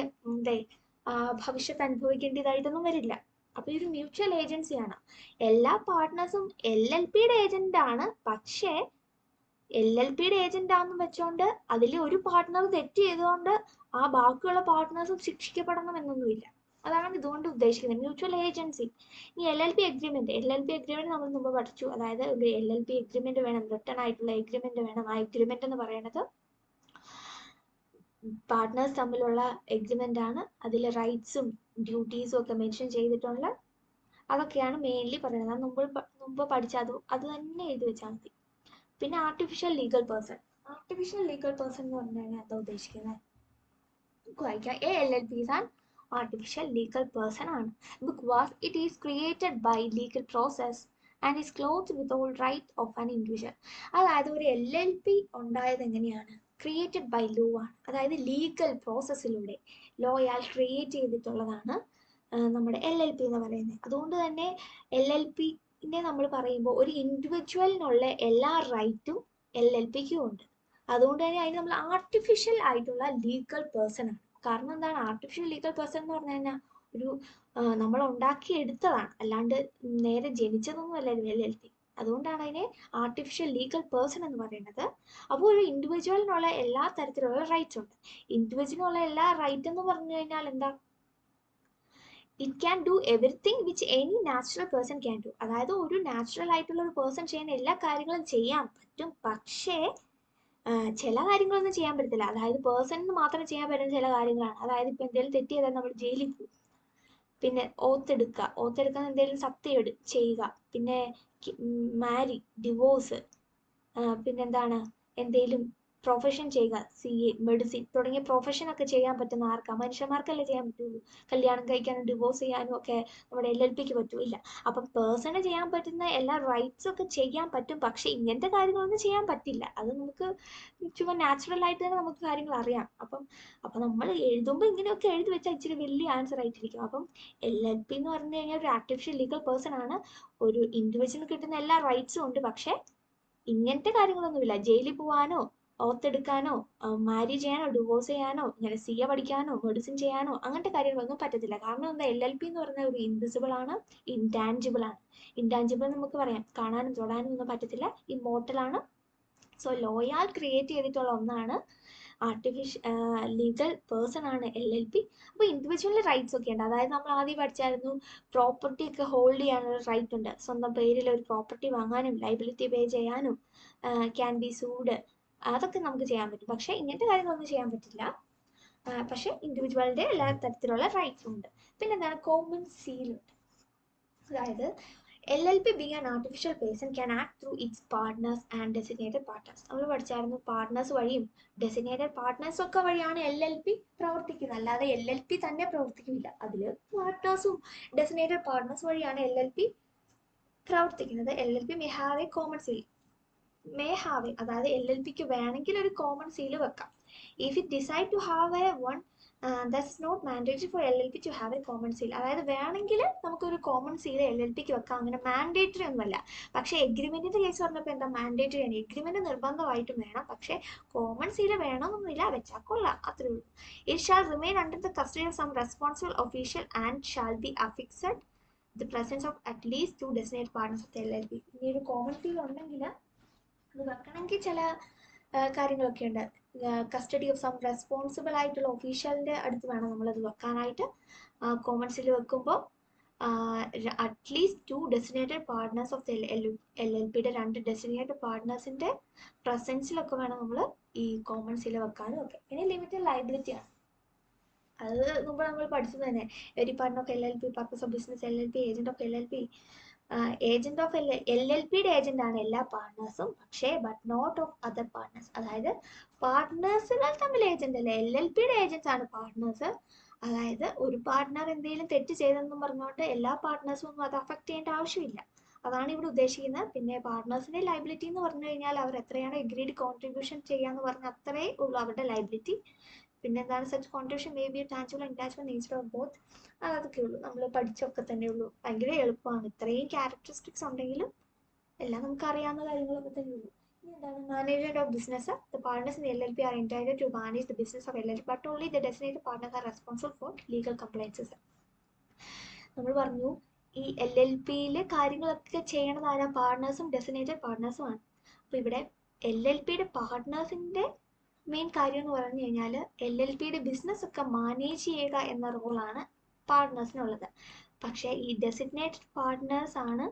ഭവിഷ്യത്ത് അനുഭവിക്കേണ്ടതായിട്ടൊന്നും വരില്ല. അപ്പൊ ഈ ഒരു മ്യൂച്വൽ ഏജൻസിയാണ്. എല്ലാ പാർട്ട്നേഴ്സും LLPയുടെ ഏജന്റ് ആണ്, പക്ഷേ LLPയുടെ ഏജന്റ് ആണെന്ന് വെച്ചോണ്ട് അതിൽ ഒരു പാർട്ട്ണർ തെറ്റ് ചെയ്തുകൊണ്ട് ആ ബാക്കിയുള്ള പാർട്ട്നേഴ്സും ശിക്ഷിക്കപ്പെടണം എന്നൊന്നുമില്ല. അതാണ് ഇതുകൊണ്ട് ഉദ്ദേശിക്കുന്നത് മ്യൂച്വൽ ഏജൻസി. ഇനി LLP എഗ്രിമെന്റ് നമ്മൾ മുമ്പ് പഠിച്ചു. അതായത് ഒരു LLP എഗ്രിമെന്റ് വേണം, റിട്ടൺ ആയിട്ടുള്ള എഗ്രിമെന്റ് വേണം. ആ എഗ്രിമെന്റ് എന്ന് പറയുന്നത് പാർട്ട്നേഴ്സ് തമ്മിലുള്ള എഗ്രിമെന്റ് ആണ്. അതിൽ റൈറ്റ്സും ഡ്യൂട്ടീസും ഒക്കെ മെൻഷൻ ചെയ്തിട്ടുള്ള അതൊക്കെയാണ് മെയിൻലി പറയുന്നത്. അത് മുമ്പ് പഠിച്ചതും അത് തന്നെ എഴുതി വെച്ചാൽ മതി. പിന്നെ ആർട്ടിഫിഷ്യൽ ലീഗൽ പേഴ്സൺ എന്ന് പറഞ്ഞു കഴിഞ്ഞാൽ എന്താ ഉദ്ദേശിക്കുന്നത്? വായിക്കാം. LLP is an artificial legal person ആണ്, because it is created by legal process and is clothed with all right of an individual. അതായത് ഒരു LLP ഉണ്ടായത് എങ്ങനെയാണ്? ക്രിയേറ്റഡ് ബൈ ലോ ആണ്. അതായത് ലീഗൽ പ്രോസസ്സിലൂടെ ലോയാൽ ക്രിയേറ്റ് ചെയ്തിട്ടുള്ളതാണ് നമ്മുടെ LLP എന്ന് പറയുന്നത്. അതുകൊണ്ട് തന്നെ LLPനെ നമ്മൾ പറയുമ്പോൾ ഒരു ഇൻഡിവിജ്വലിനുള്ള എല്ലാ റൈറ്റും LLPക്കും ഉണ്ട്. അതുകൊണ്ട് തന്നെ അതിന് നമ്മൾ ആർട്ടിഫിഷ്യൽ ആയിട്ടുള്ള ലീഗൽ പേഴ്സൺ ആണ്. കാരണം എന്താണ്, ആർട്ടിഫിഷ്യൽ ലീഗൽ പേഴ്സൺ എന്ന് പറഞ്ഞു കഴിഞ്ഞാൽ ഒരു നമ്മൾ ഉണ്ടാക്കിയെടുത്തതാണ്, അല്ലാണ്ട് നേരെ ജനിച്ചതൊന്നും അല്ല LLP. അതുകൊണ്ടാണ് അതിനെ ആർട്ടിഫിഷ്യൽ ലീഗൽ പേഴ്സൺ എന്ന് പറയുന്നത്. അപ്പോൾ ഒരു ഇൻഡിവിജ്വലിനുള്ള എല്ലാ തരത്തിലുള്ള റൈറ്റ്സ് ഉണ്ട്. ഇൻഡിവിജ്വലിനുള്ള എല്ലാ റൈറ്റ് എന്ന് പറഞ്ഞു കഴിഞ്ഞാൽ എന്താ, it can do everything which any natural person can do. അതായത് ഒരു നാച്ചുറൽ ആയിട്ടുള്ള ഒരു പേഴ്സൺ ചെയ്യുന്ന എല്ലാ കാര്യങ്ങളും ചെയ്യാൻ പറ്റും, പക്ഷേ ചില കാര്യങ്ങളൊന്നും ചെയ്യാൻ പറ്റത്തില്ല. അതായത് പേഴ്സണിന് മാത്രം ചെയ്യാൻ പറ്റുന്ന ചില കാര്യങ്ങളാണ്. അതായത് ഇപ്പൊ എന്തെങ്കിലും തെറ്റ് ചെയ്താൽ നമ്മൾ ജയിലിൽ പോകും. പിന്നെ ഓത്തെടുക്കാൻ എന്തെങ്കിലും സത്യം ചെയ്യുക, പിന്നെ ഡിവോഴ്സ്, പിന്നെന്താണ് എന്തെങ്കിലും പ്രൊഫഷൻ ചെയ്യുക, CA, മെഡിസിൻ തുടങ്ങിയ പ്രൊഫഷനൊക്കെ ചെയ്യാൻ പറ്റുന്ന ആർക്കാ? മനുഷ്യന്മാർക്കല്ലേ ചെയ്യാൻ പറ്റുള്ളൂ. കല്യാണം കഴിക്കാനും ഡിവോഴ്സ് ചെയ്യാനും ഒക്കെ നമ്മുടെ LLPക്ക് പറ്റൂല്ല. അപ്പം പേഴ്സണ് ചെയ്യാൻ പറ്റുന്ന എല്ലാ റൈറ്റ്സും ഒക്കെ ചെയ്യാൻ പറ്റും, പക്ഷെ ഇങ്ങനത്തെ കാര്യങ്ങളൊന്നും ചെയ്യാൻ പറ്റില്ല. അത് നമുക്ക് ചുമ്മാ നാച്ചുറൽ ആയിട്ട് തന്നെ നമുക്ക് കാര്യങ്ങൾ അറിയാം. അപ്പം നമ്മൾ എഴുതുമ്പോൾ ഇങ്ങനെയൊക്കെ എഴുതി വെച്ചാൽ ഇച്ചിരി വലിയ ആൻസർ ആയിട്ടിരിക്കും. അപ്പം LLP എന്ന് പറഞ്ഞു കഴിഞ്ഞാൽ ഒരു ആർട്ടിഫിഷ്യൽ ലീഗൽ പേഴ്സൺ ആണ്. ഒരു ഇൻഡിവിജ്വലിന് കിട്ടുന്ന എല്ലാ റൈറ്റ്സും ഉണ്ട്, പക്ഷെ ഇങ്ങനത്തെ കാര്യങ്ങളൊന്നുമില്ല. ജയിലിൽ പോകാനോ ഓത്തെടുക്കാനോ മാരേജ് ചെയ്യാനോ ഡിവോഴ്സ് ചെയ്യാനോ ഇങ്ങനെ CA പഠിക്കാനോ മെഡിസിൻ ചെയ്യാനോ അങ്ങനത്തെ കാര്യങ്ങളൊന്നും പറ്റത്തില്ല. കാരണം എന്താ, LLP എന്ന് പറഞ്ഞാൽ ഒരു ഇൻവിസിബിൾ ആണ്, ഇൻടാഞ്ചിബിൾ ആണ്. ഇൻടാഞ്ചിബിൾ നമുക്ക് പറയാം, കാണാനും തൊടാനും ഒന്നും പറ്റത്തില്ല. ഇമ്മോർട്ടൽ ആണ്. സോ ലോയാൽ ക്രിയേറ്റ് ചെയ്തിട്ടുള്ള ഒന്നാണ് ലീഗൽ പേഴ്സൺ ആണ് LLP. അപ്പോൾ ഇൻഡിവിജ്വൽ റൈറ്റ്സ് ഒക്കെ ഉണ്ട്. അതായത് നമ്മൾ ആദ്യം പഠിച്ചായിരുന്നു പ്രോപ്പർട്ടി ഒക്കെ ഹോൾഡ് ചെയ്യാനുള്ള റൈറ്റ് ഉണ്ട്. സ്വന്തം പേരിൽ ഒരു പ്രോപ്പർട്ടി വാങ്ങാനും ലൈബിലിറ്റി പേ ചെയ്യാനും ക്യാൻ ബി സൂഡ്, അതൊക്കെ നമുക്ക് ചെയ്യാൻ പറ്റും. പക്ഷെ ഇങ്ങനത്തെ കാര്യങ്ങളൊന്നും ചെയ്യാൻ പറ്റില്ല. പക്ഷെ ഇൻഡിവിജ്വലിന്റെ എല്ലാ തരത്തിലുള്ള റൈറ്റ്സും ഉണ്ട്. പിന്നെ എന്താണ്, കോമൺ സീൽ ഉണ്ട്. അതായത് LLP being an artificial person can act through its partners and designated partners. നമ്മൾ പഠിച്ചായിരുന്നു പാർട്ട്നേഴ്സ് വഴിയും ഡെസിഗ്നേറ്റഡ് പാർട്ട്നേഴ്സ് ഒക്കെ വഴിയാണ് LLP പ്രവർത്തിക്കുന്നത്. അല്ലാതെ LLP തന്നെ പ്രവർത്തിക്കുന്നില്ല. അതിൽ പാർട്ട്നേഴ്സും ഡെസിഗ്നേറ്റഡ് പാർട്ട്നേഴ്സ് വഴിയാണ് LLP പ്രവർത്തിക്കുന്നത്. LLP may have a common seal. അതായത് LLPക്ക് വേണമെങ്കിൽ ഒരു കോമൺ സീല് വെക്കാം. If it decide to have one that's not mandatory for L L P to have a common seal. അതായത് വേണമെങ്കിൽ നമുക്കൊരു കോമൺ സീൽ എൽ എൽ പിക്ക് വെക്കാം, അങ്ങനെ മാൻഡേറ്ററി ഒന്നുമല്ല. പക്ഷേ എഗ്രിമെന്റിന്റെ കേസ് പറഞ്ഞപ്പോൾ എന്താ മാൻഡേറ്ററി ആണ്, എഗ്രിമെന്റ് നിർബന്ധമായിട്ടും വേണം, പക്ഷേ കോമൺ സീൽ വേണമെന്നൊന്നുമില്ല, വെച്ചാൽ കൊള്ളാം, അത്രേ ഉള്ളൂ. It shall remain under the custody of some responsible official and shall be affixed the presence of at least 2 designated partners of the L L P. ഇനി ഒരു കോമൺ സീൽ ഉണ്ടെങ്കിൽ അത് വെക്കണമെങ്കിൽ ചില കാര്യങ്ങളൊക്കെ ഉണ്ട്. കസ്റ്റഡി ഓഫ് സം റെസ്പോൺസിബിൾ ആയിട്ടുള്ള ഒഫീഷ്യലിൻ്റെ അടുത്ത് വേണം നമ്മളത് വെക്കാനായിട്ട്. കോമൺ സീൽ വെക്കുമ്പോൾ at least 2 designated partners of the L L പിയുടെ 2 ഡെസിഗ്നേറ്റഡ് പാർട്ട്നേഴ്സിൻ്റെ പ്രസൻസിലൊക്കെ വേണം നമ്മൾ ഈ കോമൺ സീൽ വെക്കാനും ഒക്കെ. ഇനി ലിമിറ്റഡ് ലയബിലിറ്റി ആണ്. അത് മുമ്പ് നമ്മൾ പഠിച്ചത് തന്നെ. Every partner of L L P, purpose of business L L P, agent of L L P. Agent of L L പിയുടെ ഏജന്റ് ആണ് എല്ലാ പാർട്ട്നേഴ്സും, പക്ഷേ but not of other partners. അതായത് പാർട്ട്നേഴ്സുകൾ തമ്മിൽ ഏജന്റ് അല്ല, എൽ എൽ പിയുടെ ഏജന്റ്സ് ആണ് പാർട്ട്നേഴ്സ്. അതായത് ഒരു പാർട്ട്ണർ എന്തെങ്കിലും തെറ്റ് ചെയ്തെന്നും പറഞ്ഞുകൊണ്ട് എല്ലാ പാർട്ട്നേഴ്സും ഒന്നും അത് അഫക്റ്റ് ചെയ്യേണ്ട ആവശ്യമില്ല. അതാണ് ഇവിടെ ഉദ്ദേശിക്കുന്നത്. പിന്നെ പാർട്ട്നേഴ്സിന്റെ ലയബിലിറ്റി എന്ന് പറഞ്ഞു കഴിഞ്ഞാൽ അവർ എത്രയാണ് എഗ്രീഡ് കോൺട്രിബ്യൂഷൻ ചെയ്യാന്ന് പറഞ്ഞാൽ അത്രേ ഉള്ളൂ അവരുടെ ലയബിലിറ്റി. പിന്നെ എന്താണ് such contribution may be tangible intangible nature of both. അതൊക്കെ ഉള്ളൂ, നമ്മൾ പഠിച്ചൊക്കെ തന്നെ ഉള്ളൂ. ഭയങ്കര എളുപ്പമാണ്, ഇത്രയും ക്യാരക്ടറിസ്റ്റിക്സ് ഉണ്ടെങ്കിലും എല്ലാം നമുക്ക് അറിയാവുന്ന കാര്യങ്ങളൊക്കെ തന്നെ ഉള്ളൂ. ഇനി എന്താണ് management of business. The partners in L L P are entitled to manage the business of L L P but only the designated partners are responsible for legal compliances. നമ്മൾ പറഞ്ഞു ഈ എൽ എൽ പിയിലെ കാര്യങ്ങളൊക്കെ ചെയ്യണത് ആരാ, പാർട്ണേഴ്സും designated പാർട്ണേഴ്സും ആണ്. അപ്പോൾ ഇവിടെ എൽ എൽ പിയുടെ പാർട്ട്നേഴ്സിന്റെ മെയിൻ കാര്യം എന്ന് പറഞ്ഞു കഴിഞ്ഞാൽ എൽ എൽ പിയുടെ ബിസിനസ് ഒക്കെ മാനേജ് ചെയ്യുക എന്ന റോളാണ് പാർട്ട്നേഴ്സിനുള്ളത്. പക്ഷേ ഈ ഡെസിഗ്നേറ്റഡ് പാർട്ട്നേഴ്സ് ആണ്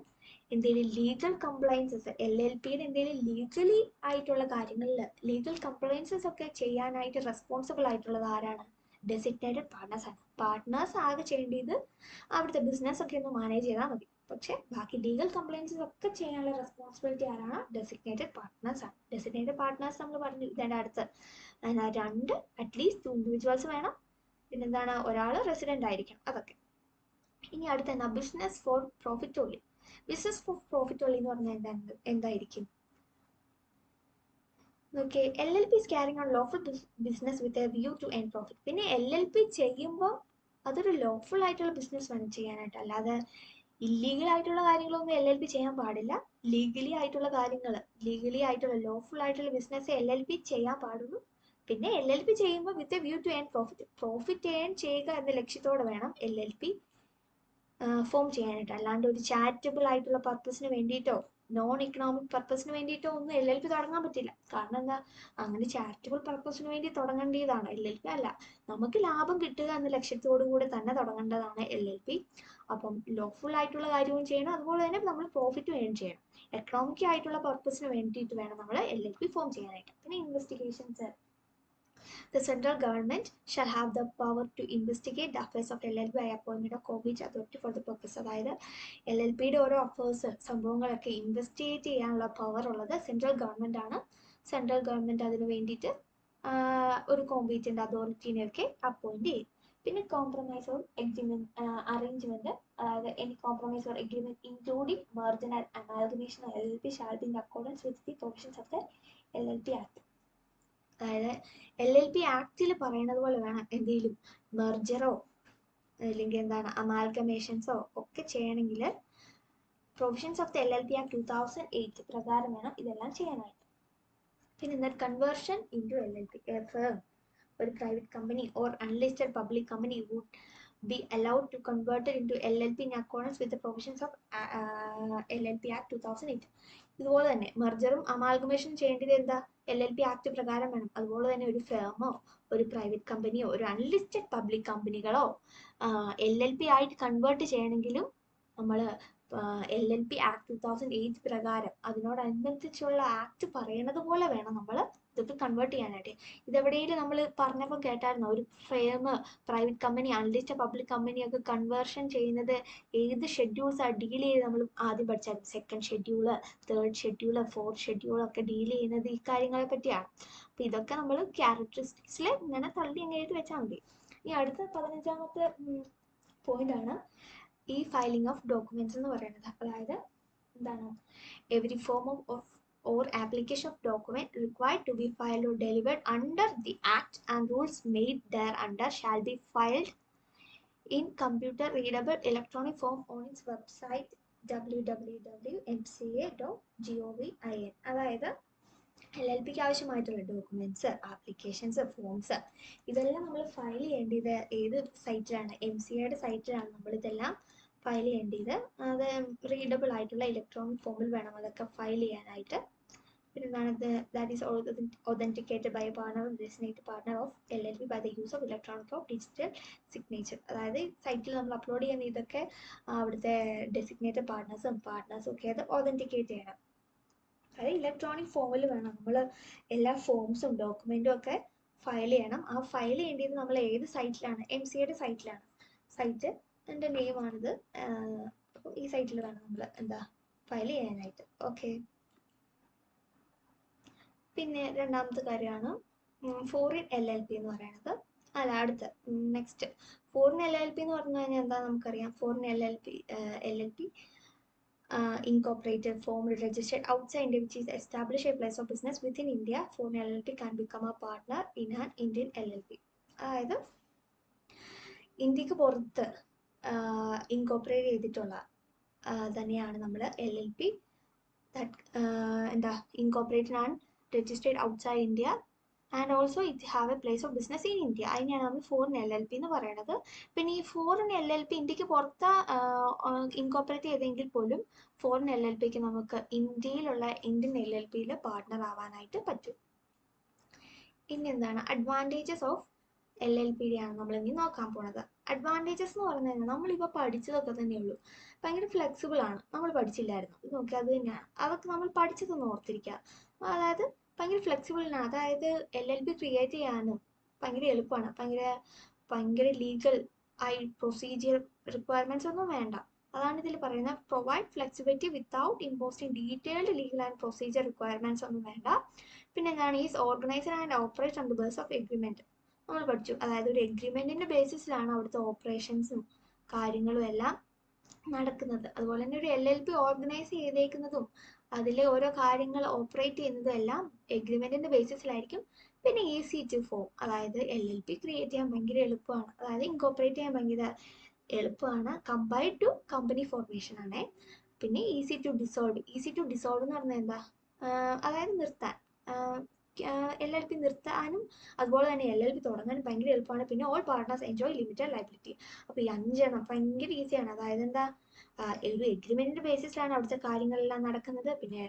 എന്തെങ്കിലും ലീഗൽ കംപ്ലയൻസസ്, എൽ എൽ പിയുടെ എന്തെങ്കിലും ലീഗലി ആയിട്ടുള്ള കാര്യങ്ങളിൽ ലീഗൽ കംപ്ലയൻസസ് ഒക്കെ ചെയ്യാനായിട്ട് റെസ്പോൺസിബിൾ ആയിട്ടുള്ളത് ആരാണ്, ഡെസിഗ്നേറ്റഡ് പാർട്ട്നേഴ്സ് ആണ്. പാർട്ട്നേഴ്സ് ആകെ ചെയ്യേണ്ടത് അവിടുത്തെ ബിസിനസ് ഒക്കെ ഒന്ന് മാനേജ് ചെയ്താൽ മതി, പക്ഷേ ബാക്കി ലീഗൽ കംപ്ലയൻസസ് ഒക്കെ ചെയ്യാനുള്ള റെസ്പോൺസിബിലിറ്റി ആരാണ്, ഡെസിഗ്നേറ്റഡ് പാർട്ട്നേഴ്സ് ആണ്. ഡെസിഗ്നേറ്റഡ് പാർട്ട്നേഴ്സ് നമ്മൾ പറഞ്ഞു ഇതിൻ്റെ അടുത്ത് 2 അറ്റ്ലീസ്റ്റ് 2 ഇൻഡിവിജ്വൽസ് വേണം, പിന്നെന്താണ് ഒരാൾ റെസിഡന്റ് ആയിരിക്കണം, അതൊക്കെ. ഇനി അടുത്ത എന്താ, business for profit only. Business for profit only എന്ന് പറഞ്ഞാൽ എന്തായിരിക്കും നോക്കിയേ, L L P is carrying on lawful business with a view to earn profit. പിന്നെ എൽ എൽ പി ചെയ്യുമ്പോൾ അതൊരു ലോഫുൾ ആയിട്ടുള്ള ബിസിനസ് വേണം ചെയ്യാനായിട്ട്, അല്ലാതെ ഇല്ലീഗൽ ആയിട്ടുള്ള കാര്യങ്ങളൊന്നും എൽ എൽ പി ചെയ്യാൻ പാടില്ല. ലീഗലി ആയിട്ടുള്ള കാര്യങ്ങൾ, ലീഗലി ആയിട്ടുള്ള ലോഫുൾ ആയിട്ടുള്ള ബിസിനസ് എൽ എൽ പി ചെയ്യാൻ പാടുള്ളൂ. പിന്നെ എൽ എൽ പി ചെയ്യുമ്പോൾ with a view to earn profit, profit earn ചെയ്യുക എന്ന ലക്ഷ്യത്തോടെ വേണം എൽ എൽ പി ഫോം ചെയ്യാനായിട്ട്. അല്ലാണ്ട് ഒരു ചാരിറ്റബിൾ ആയിട്ടുള്ള പർപ്പസിന് വേണ്ടിയിട്ടോ നോൺ ഇക്കണോമിക് പർപ്പസിന് വേണ്ടിയിട്ടോ ഒന്നും എൽ എൽ പി തുടങ്ങാൻ പറ്റില്ല. കാരണം എന്താ, അങ്ങനെ ചാരിറ്റബിൾ പർപ്പസിന് വേണ്ടി തുടങ്ങേണ്ടതാണ് എൽ എൽ പി അല്ല. നമുക്ക് ലാഭം കിട്ടുക എന്ന ലക്ഷ്യത്തോടു കൂടി തന്നെ തുടങ്ങേണ്ടതാണ് എൽ എൽ പി. അപ്പം ലോഫുൾ ആയിട്ടുള്ള കാര്യവും ചെയ്യണം, അതുപോലെ തന്നെ നമ്മൾ പ്രോഫിറ്റും ഏൺ ചെയ്യണം. എക്കണോമിക് ആയിട്ടുള്ള പർപ്പസിന് വേണ്ടിയിട്ട് വേണം നമ്മൾ എൽ എൽ പി ഫോം ചെയ്യാനായിട്ട്. പിന്നെ investigations. The central government shall have the power to investigate the affairs of LLP by appointment of co-beach authority for the purpose. അതായത് എൽ എൽ പിയുടെ ഓരോ അഫേഴ്സ് സംഭവങ്ങളൊക്കെ ഇൻവെസ്റ്റിഗേറ്റ് ചെയ്യാനുള്ള പവർ ഉള്ളത് central government ആണ്. Central government അതിന് വേണ്ടിയിട്ട് ഒരു കോമ്പീറ്റന്റ് അതോറിറ്റീനെയൊക്കെ അപ്പോയിന്റ് ചെയ്യും. പിന്നെ കോംപ്രമൈസ് ഓർ എഗ്രിമെന്റ് അറേഞ്ച്മെന്റ്, അതായത് any compromise or agreement including merger and amalgamation of L L P shall be in accordance with the provisions of the L L P act. അതായത് L L P ആക്ടിൽ പറയുന്നത് പോലെ വേണം എന്തെങ്കിലും മെർജറോ അല്ലെങ്കിൽ എന്താണ് അമാൽഗമേഷൻസോ ഒക്കെ ചെയ്യണമെങ്കിൽ provisions of the L L P act 2008 പ്രകാരം വേണം ഇതെല്ലാം ചെയ്യാനായിട്ട്. പിന്നെ എന്താ, conversion into L L P. ഒരു private company or unlisted public company would be allowed to convert it into LLP in accordance with the provisions of LLP Act 2008. ഇതുപോലെ തന്നെ മെർജറും അമാൽഗമേഷനും ചെയ്യേണ്ടത് എന്താ, എൽ എൽ പി ആക്ട് പ്രകാരം വേണം. അതുപോലെ തന്നെ ഒരു ഫേമോ ഒരു പ്രൈവറ്റ് കമ്പനിയോ ഒരു അൺലിസ്റ്റഡ് പബ്ലിക് കമ്പനികളോ എൽ എൽ പി ആയിട്ട് കൺവേർട്ട് ചെയ്യണമെങ്കിലും നമ്മൾ എൽ എൽ പി ആക്ട് 2008 പ്രകാരം അതിനോടനുബന്ധിച്ചുള്ള ആക്ട് പറയണത് പോലെ വേണം നമ്മൾ ഇതൊക്കെ കൺവേർട്ട് ചെയ്യാനായിട്ട്. ഇതെവിടെയും നമ്മൾ പറഞ്ഞപ്പോൾ കേട്ടായിരുന്നു, ഒരു firm private company unlisted public കമ്പനിയൊക്കെ കൺവേർഷൻ ചെയ്യുന്നത് ഏത് ഷെഡ്യൂൾസാണ് ഡീൽ ചെയ്ത് നമ്മൾ ആദ്യം പഠിച്ചായിരുന്നു. Second schedule, third schedule, fourth ഷെഡ്യൂളൊക്കെ ഡീൽ ചെയ്യുന്നത് ഈ കാര്യങ്ങളെ പറ്റിയാണ്. അപ്പോൾ ഇതൊക്കെ നമ്മൾ ക്യാരക്ടറിസ്റ്റിക്സിൽ ഇങ്ങനെ തള്ളി അങ്ങ് എഴുതി വെച്ചാൽ മതി. ഈ അടുത്ത 15ാമത്തെ പോയിന്റ് ആണ് ഈ ഫയലിംഗ് ഓഫ് ഡോക്യുമെന്റ്സ് എന്ന് പറയുന്നത്. അതായത് എന്താണ്, every form of or application of document required to be filed or delivered under the Act and rules made thereunder shall be filed in computer readable electronic form on its website www.mca.gov.in. അതായത് LLPക്ക് ആവശ്യമായിട്ടുള്ള documents, applications, forms ഇതെല്ലാം നമ്മൾ file ചെയ്യേണ്ടത് ഏത് സൈറ്റിലാണ്? MCAയുടെ സൈറ്റിലാണ് നമ്മളിതെല്ലാം file ചെയ്യേണ്ടത്. അത് readable ആയിട്ടുള്ള electronic ഫോമിൽ വേണം അതൊക്കെ ഫയൽ ചെയ്യാനായിട്ട്. പിന്നെ എന്താണ് that is authenticated by a partner or designated partner of LLP by the use of electronic or digital signature. അതായത് സൈറ്റിൽ നമ്മൾ അപ്ലോഡ് ചെയ്യുന്ന ഇതൊക്കെ അവിടുത്തെ ഡെസിഗ്നേറ്റഡ് പാർട്ട്നേഴ്സും ഒക്കെ അത് ഒതൻറ്റിക്കേറ്റ് ചെയ്യണം. അതായത് ഇലക്ട്രോണിക് ഫോമിൽ വേണം നമ്മൾ എല്ലാ ഫോംസും ഡോക്യുമെൻറ്റും ഒക്കെ ഫയൽ ചെയ്യണം. ആ ഫയൽ ചെയ്യേണ്ടത് നമ്മൾ ഏത് സൈറ്റിലാണ്? MCAയുടെ സൈറ്റിലാണ്. സൈറ്റ് എൻ്റെ നെയിമാണിത്. അപ്പോൾ ഈ സൈറ്റിൽ വേണം നമ്മൾ ഫയൽ ചെയ്യാനായിട്ട്. ഓക്കെ. പിന്നെ രണ്ടാമത്തെ കാര്യമാണ് ഫോറിൻ LLP എന്ന് പറയുന്നത്. അടുത്ത് നെക്സ്റ്റ് ഫോറിൻ LLP എന്ന് പറഞ്ഞു കഴിഞ്ഞാൽ എന്താ നമുക്കറിയാം. Foreign LLP incorporated, formed, registered outside India which is established a place of business within India. Foreign LLP can become a partner in an Indian LLP. അതായത് ഇന്ത്യക്ക് പുറത്ത് ഇൻകോപ്പറേറ്റ് ചെയ്തിട്ടുള്ള തന്നെയാണ് നമ്മൾ LLP incorporated and registered outside India and also it have a place of business in India. അതിനെയാണ് നമ്മൾ foreign LLP എന്ന് പറയുന്നത്. പിന്നെ ഈ ഫോറിൻ LLP ഇന്ത്യക്ക് പുറത്ത് ഇൻകോപ്പറേറ്റ് ചെയ്തെങ്കിൽ പോലും ഫോറിൻ LLPക്ക് നമുക്ക് ഇന്ത്യയിലുള്ള ഇന്ത്യൻ LLPയിൽ പാർട്ട്ണർ ആവാനായിട്ട് പറ്റും. ഇനി എന്താണ് അഡ്വാൻറ്റേജസ് ഓഫ് LLPയുടെ ആണ് നമ്മൾ ഇനി നോക്കാൻ പോണത്. അഡ്വാൻറ്റേജസ് എന്ന് പറഞ്ഞു കഴിഞ്ഞാൽ നമ്മളിപ്പോൾ പഠിച്ചതൊക്കെ തന്നെയുള്ളൂ. ഭയങ്കര ഫ്ലെക്സിബിൾ ആണ്. നമ്മൾ പഠിച്ചില്ലായിരുന്നു, നോക്കി അത് തന്നെയാണ്. അതൊക്കെ നമ്മൾ പഠിച്ചതൊന്ന് ഓർത്തിരിക്കുക. അതായത് ഭയങ്കര ഫ്ലെക്സിബിളാണ്. അതായത് LLP ക്രിയേറ്റ് ചെയ്യാനും ഭയങ്കര എളുപ്പമാണ്. ഭയങ്കര ലീഗൽ ആയി പ്രൊസീജിയർ റിക്വയർമെൻറ്റ്സ് ഒന്നും വേണ്ട. അതാണ് ഇതിൽ പറയുന്നത്. Provide flexibility without imposing detailed legal and procedure requirements ഒന്നും വേണ്ട. പിന്നെ എന്താണ് is organiser and operate on the base of agreement. നമ്മൾ പഠിച്ചു. അതായത് ഒരു എഗ്രിമെൻറ്റിൻ്റെ ബേസിസിലാണ് അവിടുത്തെ ഓപ്പറേഷൻസും കാര്യങ്ങളും എല്ലാം നടക്കുന്നത്. അതുപോലെ തന്നെ ഒരു LLP ഓർഗനൈസ് ചെയ്തേക്കുന്നതും അതിലെ ഓരോ കാര്യങ്ങൾ ഓപ്പറേറ്റ് ചെയ്യുന്നതും എല്ലാം എഗ്രിമെൻറ്റിൻ്റെ ബേസിസിലായിരിക്കും. പിന്നെ ഈസി ടു ഫോം, അതായത് LLP ക്രിയേറ്റ് ചെയ്യാൻ ഭയങ്കര എളുപ്പമാണ്. അതായത് ഇൻകോപ്പറേറ്റ് ചെയ്യാൻ ഭയങ്കര എളുപ്പമാണ് കമ്പയർഡ് ടു കമ്പനി ഫോർമേഷൻ ആണ്. പിന്നെ ഈസി ടു ഡിസോൾവ് എന്ന് പറഞ്ഞാൽ എന്താ? അതായത് നിർത്താൻ LLP നിർത്താനും അതുപോലെ തന്നെ LLP തുടങ്ങാനും ഭയങ്കര എളുപ്പമാണ്. പിന്നെ all partners enjoy limited liability. അപ്പോൾ ഈ 5 ഭയങ്കര ഈസിയാണ്. അതായത് എന്താ, ഒരു എഗ്രിമെൻറ്റിൻ്റെ ബേസിസിലാണ് അവിടുത്തെ കാര്യങ്ങളെല്ലാം നടക്കുന്നത്. പിന്നെ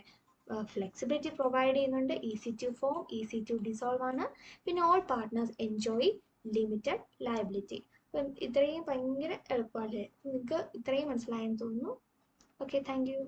ഫ്ലെക്സിബിലിറ്റി പ്രൊവൈഡ് ചെയ്യുന്നുണ്ട്. Easy to form, easy to dissolve ആണ്. പിന്നെ all partners enjoy limited liability. അപ്പം ഇത്രയും ഭയങ്കര എളുപ്പമാണ്. നിങ്ങൾക്ക് ഇത്രയും മനസ്സിലായെന്ന് തോന്നുന്നു. Okay, thank U.